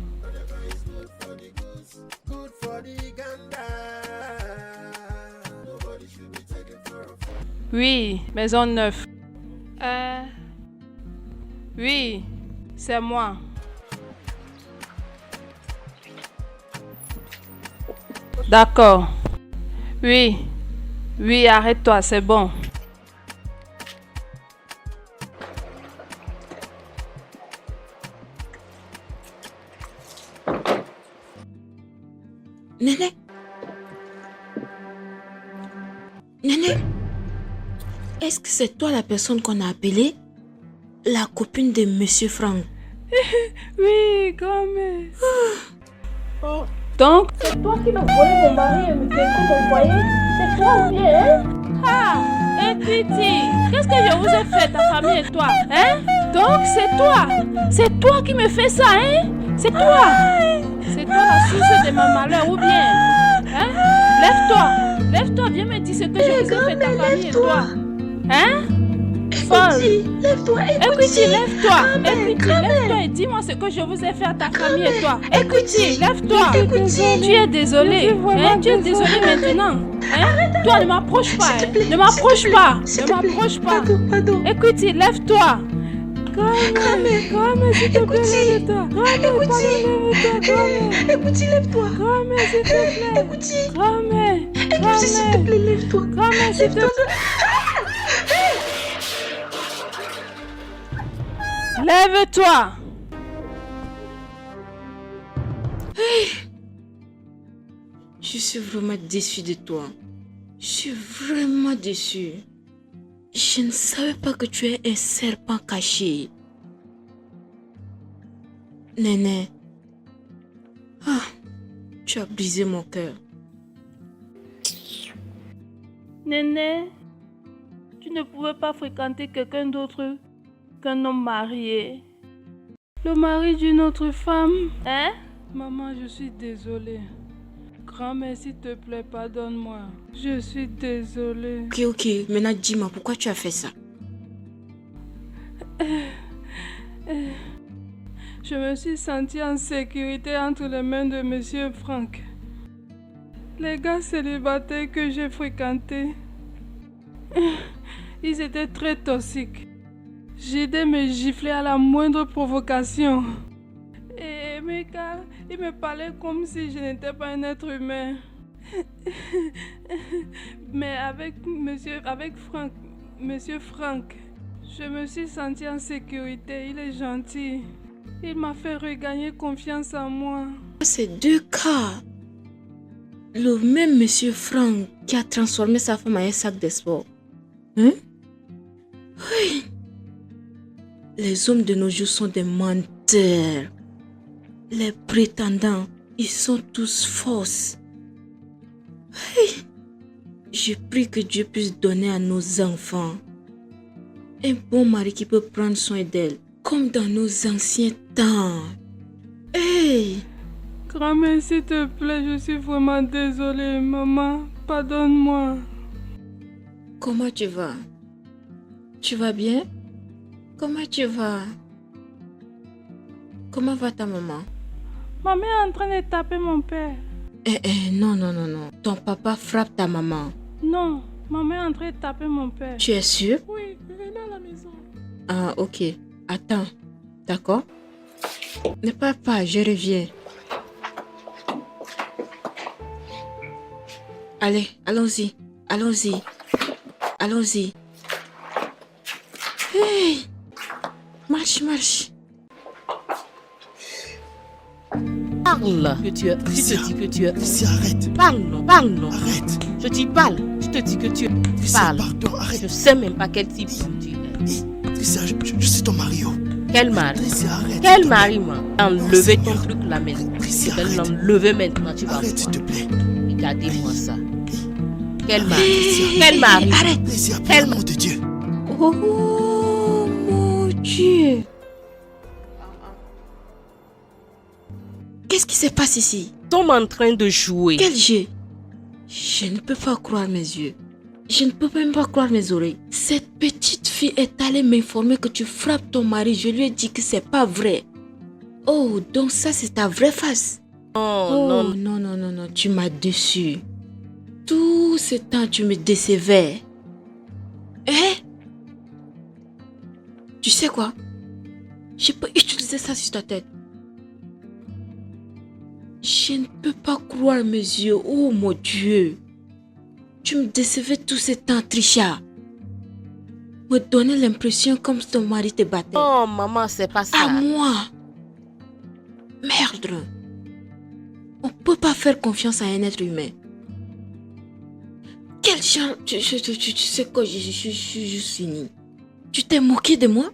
Oui, maison neuve. Oui, c'est moi. D'accord. Oui, arrête-toi, c'est bon.
Néné. Est-ce que c'est toi la personne qu'on a appelée? La copine de Monsieur Franck?
Oui, grand-mère. Donc,
C'est toi qui m'as volé mon mari et me détruit mon foyer. C'est toi ou bien, hein?
Equity, qu'est-ce que je vous ai fait, ta famille et toi, hein? Donc, c'est toi qui me fais ça, hein? C'est toi la source de mon malheur, ou bien? Hein? Lève-toi, viens me dire ce que je vous ai fait, ta famille et toi. Hein? Folle.
Lève-toi,
Equity, lève-toi et dis-moi ce que je vous ai fait à ta famille et toi. Equity, lève-toi. Tu es désolé. Hein? Tu es désolé maintenant. Hein? Toi, ne m'approche pas. Ne m'approche pas.
Pardon.
Equity, lève-toi.
Grand-mère,
s'il te plaît, lève-toi.
Écoutez, lève-toi.
Grand-mère, s'il te plaît.
Écoutez,
Grand-mère,
s'il te plaît, lève-toi.
Grand-mère, s'il te plaît. Lève-toi.
Je suis vraiment déçue de toi. Je suis vraiment déçue. Je ne savais pas que tu es un serpent caché. Néné. Tu as brisé mon cœur.
Néné, tu ne pouvais pas fréquenter quelqu'un d'autre qu'un homme marié.
Le mari d'une autre femme.
Hein?
Maman, je suis désolée. Grand-mère, s'il te plaît, pardonne-moi. Je suis désolée.
Ok. Maintenant, dis-moi, pourquoi tu as fait ça?
Je me suis sentie en sécurité entre les mains de Monsieur Franck. Les gars célibataires que j'ai fréquentés, ils étaient très toxiques. J'aidais me gifler à la moindre provocation. Et mes gars, ils me parlaient comme si je n'étais pas un être humain. Mais avec Monsieur Franck, je me suis sentie en sécurité. Il est gentil. Il m'a fait regagner confiance en moi.
C'est deux cas. Le même Monsieur Franck qui a transformé sa femme en un sac de sport. Hein? Oui. Les hommes de nos jours sont des menteurs. Les prétendants, ils sont tous fausses. Oui. Je prie que Dieu puisse donner à nos enfants un bon mari qui peut prendre soin d'elle, comme dans nos anciens temps. Hey!
Grand-mère, s'il te plaît, je suis vraiment désolée. Maman, pardonne-moi.
Comment tu vas? Tu vas bien? Comment tu vas? Comment va ta maman?
Maman est en train de taper mon père.
Non. Ton papa frappe ta maman.
Non, maman est en train de taper mon père.
Tu es sûr?
Oui, venez à la maison.
Ah, ok. Attends. D'accord? Ne parle pas, je reviens. Allez, allons-y. Allons-y. Hey! Marche.
Parle. Que tu te dis que tu es.
Tricia, arrête.
Parle non.
Arrête.
Je dis parle. Je te dis que tu es.
Tricia,
Parle.
pardon, arrête.
Je sais même pas quel type de tu es.
Tricia, je suis ton mari. Oh.
Quel mari?
Tricia, arrête.
Quel mari, moi? Enlevez ton
Seigneur.
truc là maintenant.
Tricia,
Je vais
arrête.
l'enlever maintenant. Tu vas
Arrête, s'il te plaît.
Regardez-moi ça. Quel mari?
Hey,
Quel mari?
arrête.
Tricia, pour
Quel
l'amour de Dieu.
Oh mon Dieu! Qu'est-ce qui se passe ici?
Nous sommes en train de jouer.
Quel jeu? Je ne peux pas croire mes yeux. Je ne peux même pas croire mes oreilles. Cette petite fille est allée m'informer que tu frappes ton mari. Je lui ai dit que c'est pas vrai. Oh, donc ça c'est ta vraie face.
Oh, non.
Non, tu m'as déçu. Tout ce temps tu me décevais. Tu sais quoi? Je peux utiliser ça sur ta tête. Je ne peux pas croire mes yeux. Oh mon Dieu. Tu me décevais tout ce temps, Trisha. Me donnait l'impression comme si ton mari te battait.
Oh, maman, c'est pas ça.
À moi. Merde. On peut pas faire confiance à un être humain. Quel genre... Tu sais quoi, je suis juste finie. Tu t'es moqué de moi?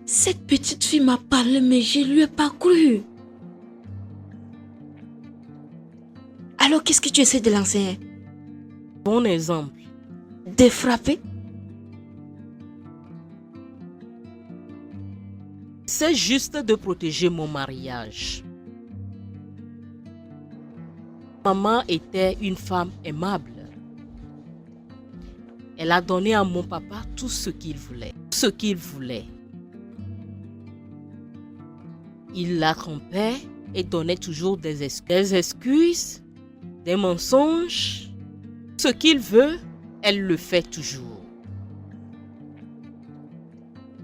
Cette petite fille m'a parlé, mais je lui ai pas cru. Alors, qu'est-ce que tu essaies de lancer?
Bon exemple.
De frapper?
C'est juste de protéger mon mariage. Maman était une femme aimable. Elle a donné à mon papa tout ce qu'il voulait. Il la trompait et donnait toujours des excuses, des mensonges. Ce qu'il veut, elle le fait toujours.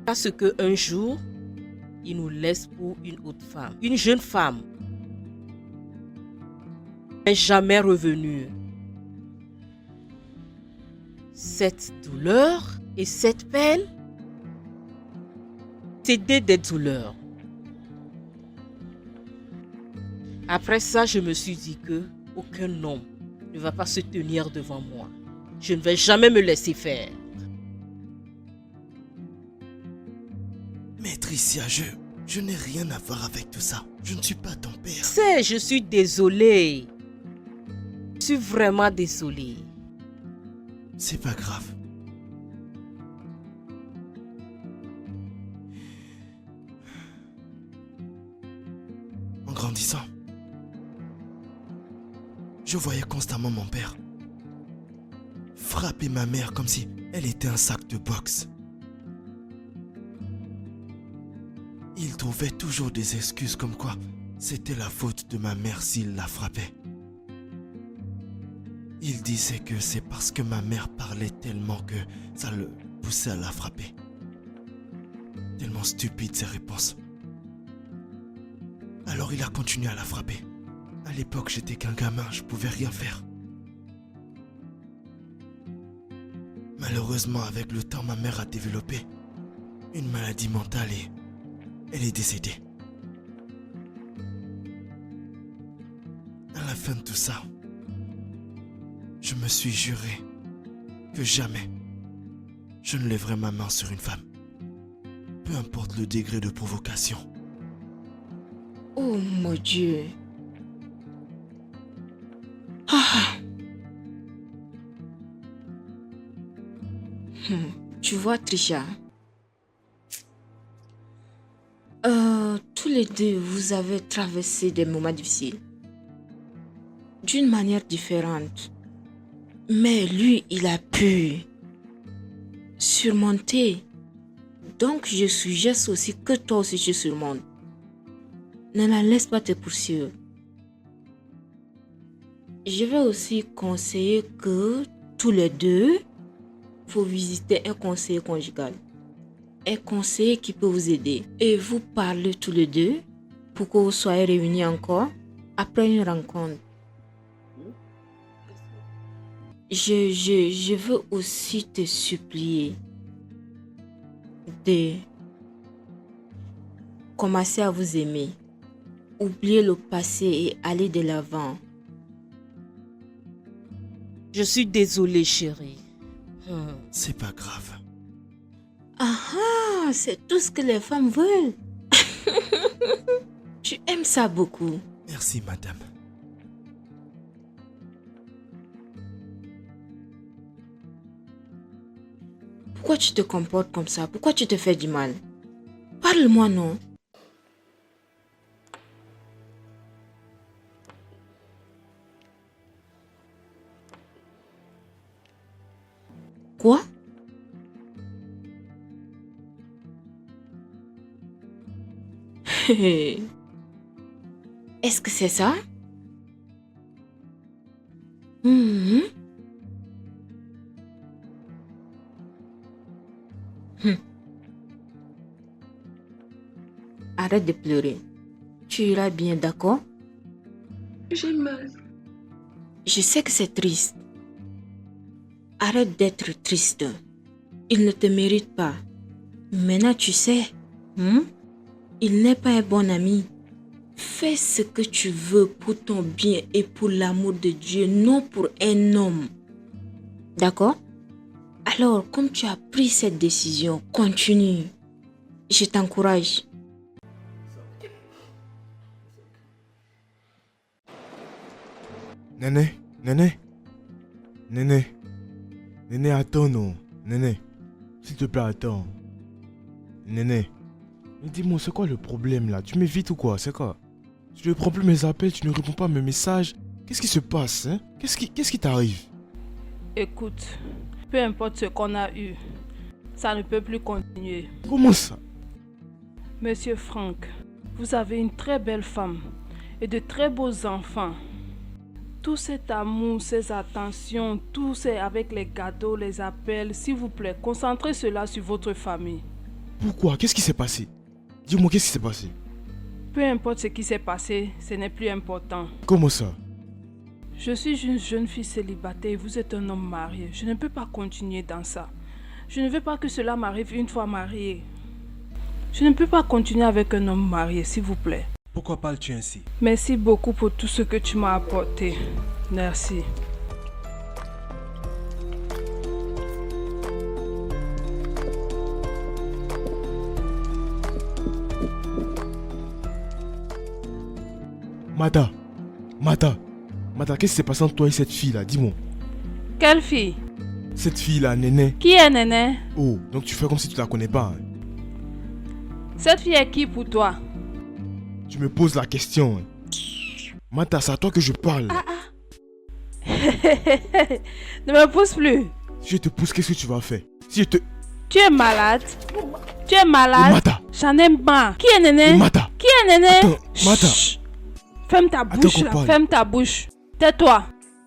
Parce qu'un jour, il nous laisse pour une autre femme, une jeune femme. Elle n'est jamais revenue. Cette douleur et cette peine, c'était des douleurs. Après ça, je me suis dit que aucun homme ne va pas se tenir devant moi. Je ne vais jamais me laisser faire.
Mais Tricia, je n'ai rien à voir avec tout ça. Je ne suis pas ton père.
Je suis désolée. Je suis vraiment désolée.
C'est pas grave. En grandissant, je voyais constamment mon père frapper ma mère comme si elle était un sac de boxe. Il trouvait toujours des excuses comme quoi c'était la faute de ma mère s'il la frappait. Il disait que c'est parce que ma mère parlait tellement que ça le poussait à la frapper. Tellement stupide ses réponses. Alors il a continué à la frapper. À l'époque, j'étais qu'un gamin, je pouvais rien faire. Malheureusement, avec le temps, ma mère a développé une maladie mentale et elle est décédée. À la fin de tout ça, je me suis juré que jamais je ne lèverai ma main sur une femme, peu importe le degré de provocation.
Oh mon Dieu. Ah. Tu vois, Trisha, tous les deux, vous avez traversé des moments difficiles. D'une manière différente. Mais lui, il a pu surmonté. Donc, je suggère aussi que toi aussi tu surmontes. Ne la laisse pas te poursuivre. Je vais aussi conseiller que tous les deux, faut visiter un conseiller conjugal. Un conseiller qui peut vous aider. Et vous parlez tous les deux pour que vous soyez réunis encore après une rencontre. Je veux aussi te supplier de commencer à vous aimer. Oubliez le passé et aller de l'avant.
Je suis désolée, chérie.
C'est pas grave.
Ah, c'est tout ce que les femmes veulent. Tu aimes ça beaucoup.
Merci, madame.
Pourquoi tu te comportes comme ça? Pourquoi tu te fais du mal? Parle-moi, non? Quoi? Est-ce que c'est ça? Mhm. Arrête de pleurer. Tu iras bien, d'accord?
J'ai mal.
Je sais que c'est triste. Arrête d'être triste. Il ne te mérite pas. Maintenant, tu sais, il n'est pas un bon ami. Fais ce que tu veux pour ton bien et pour l'amour de Dieu, non pour un homme. D'accord? Alors, comme tu as pris cette décision, continue. Je t'encourage.
Néné, attends, non. Néné, s'il te plaît, attends. Néné, mais dis-moi, c'est quoi le problème là? Tu m'évites ou quoi? C'est quoi? Tu ne prends plus mes appels, tu ne réponds pas à mes messages. Qu'est-ce qui se passe, hein? Qu'est-ce qui t'arrive?
Écoute, peu importe ce qu'on a eu, ça ne peut plus continuer.
Comment ça?
Monsieur Franck, vous avez une très belle femme et de très beaux enfants. Tout cet amour, ces attentions, tout c'est avec les gâteaux, les appels, s'il vous plaît, concentrez cela sur votre famille.
Pourquoi? Qu'est-ce qui s'est passé? Dis-moi, qu'est-ce qui s'est passé?
Peu importe ce qui s'est passé, ce n'est plus important.
Comment ça?
Je suis une jeune fille célibataire et vous êtes un homme marié. Je ne peux pas continuer dans ça. Je ne veux pas que cela m'arrive une fois mariée. Je ne peux pas continuer avec un homme marié, s'il vous plaît.
Pourquoi parles-tu ainsi?
Merci beaucoup pour tout ce que tu m'as apporté. Merci.
Mata, qu'est-ce qui s'est passé entre toi et cette fille-là? Dis-moi.
Quelle fille?
Cette fille-là, Néné.
Qui est Néné?
Oh, donc tu fais comme si tu la connais pas. Hein.
Cette fille est qui pour toi?
Tu me poses la question. Hein. Mata, c'est à toi que je parle.
Ne me pousse plus.
Si je te pousse, qu'est-ce que tu vas faire? Si je te...
Tu es malade? Tu es malade?
Mata.
J'en ai marre. Qui est Néné?
Mata.
Qui est Néné?
Attends, Mata.
Chut. Ferme ta bouche là. Ferme ta bouche. Tais-toi.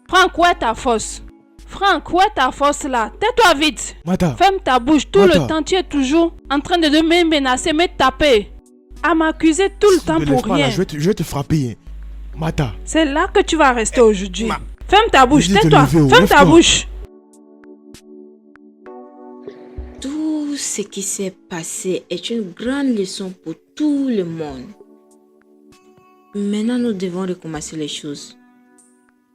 Franck, où est ta force? Franck, où est ta force là? Tais-toi vite.
Mata.
Ferme ta bouche. Tout le temps, tu es toujours en train de me menacer, me taper. À m'accuser tout le temps pour rien.
Là, je vais te frapper. Hein. Mata.
C'est là que tu vas rester aujourd'hui. Ferme ta bouche.
Tais-toi.
Ferme ta bouche.
Tout ce qui s'est passé est une grande leçon pour tout le monde. Maintenant, nous devons recommencer les choses.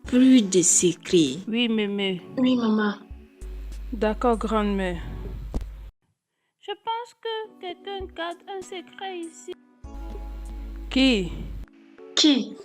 Plus de secrets.
Oui, mémé.
Oui, maman.
D'accord, grande-mère.
Je pense que quelqu'un garde un secret ici.
Qui?
Qui?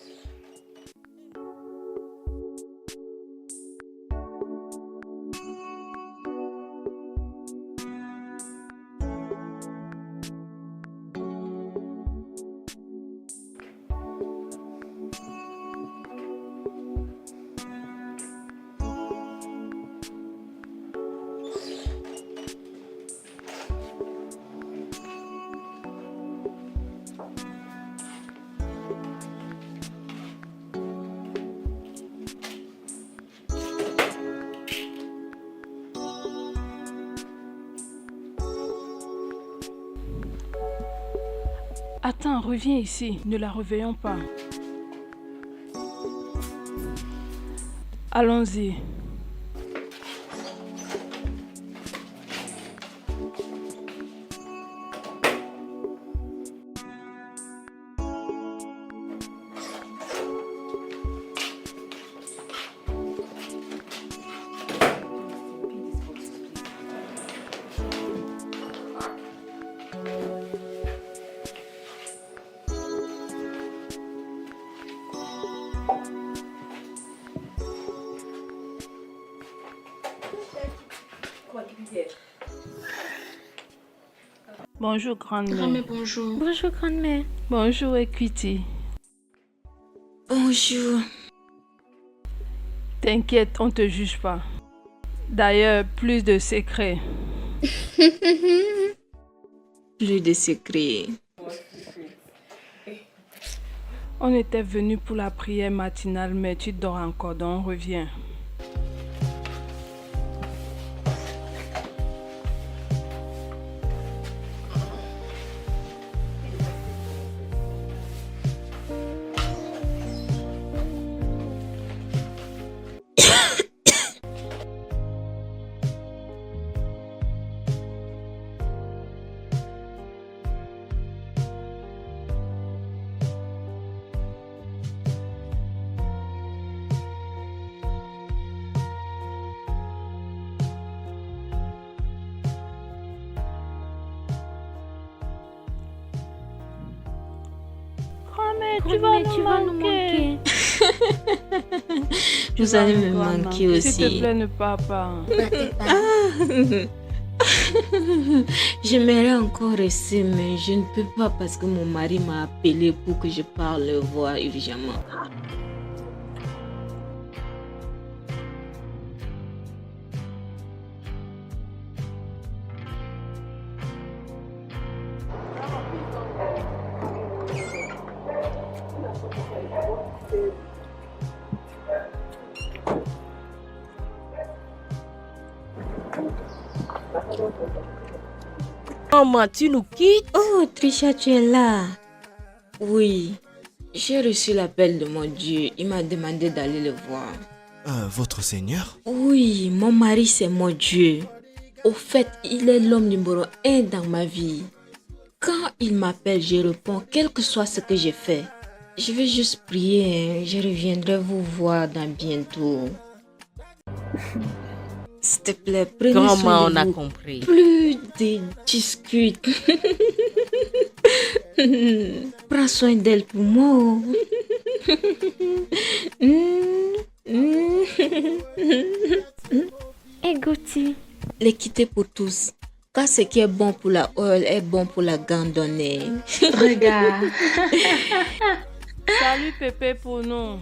Attends, reviens ici. Ne la réveillons pas. Allons-y. Bonjour, grand-mère.
Grand-mère, bonjour.
Bonjour, grand-mère.
Bonjour, Equity.
Bonjour.
T'inquiète, on te juge pas. D'ailleurs, plus de secrets.
Plus de secrets.
On était venu pour la prière matinale, mais tu dors encore, donc reviens.
Tu vas nous manquer.
Vous allez me manquer aussi.
S'il te plaît, ne pars pas.
J'aimerais encore rester, mais je ne peux pas parce que mon mari m'a appelé pour que je parle le voir urgemment.
Maman, tu nous quittes?
Oh, Trisha, tu es là? Oui, j'ai reçu l'appel de mon Dieu. Il m'a demandé d'aller le voir.
Votre Seigneur?
Oui, mon mari, c'est mon Dieu. Au fait, il est l'homme numéro 1 dans ma vie. Quand il m'appelle, je réponds, quel que soit ce que j'ai fait. Je vais juste prier, hein. Je reviendrai vous voir dans bientôt. S'il te plaît, prenez soin de vous.
Comment on a compris?
Plus de discutes. Prends soin d'elle pour moi.
Et Gauthier?
L'équité pour tous. Quand ce qui est bon pour la oil est bon pour la gandonnée.
Regarde.
Salut Pépé pour nous.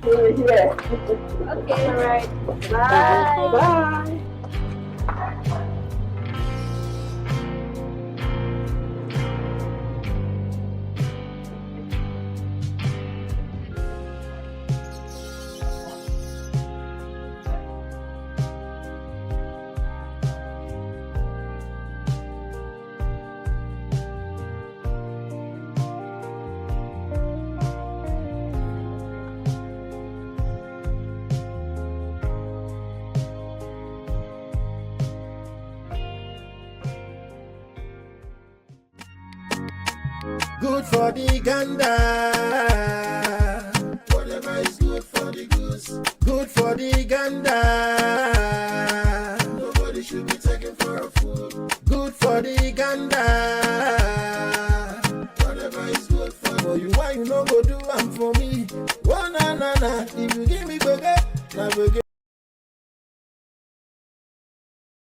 Good for the gander. Whatever is good for the goose. Good for the gander. Nobody should be taken for a fool. Good for the gander. Whatever is good for you. Why you no go do am for me? Oh na na na. If you give me burger, na burger.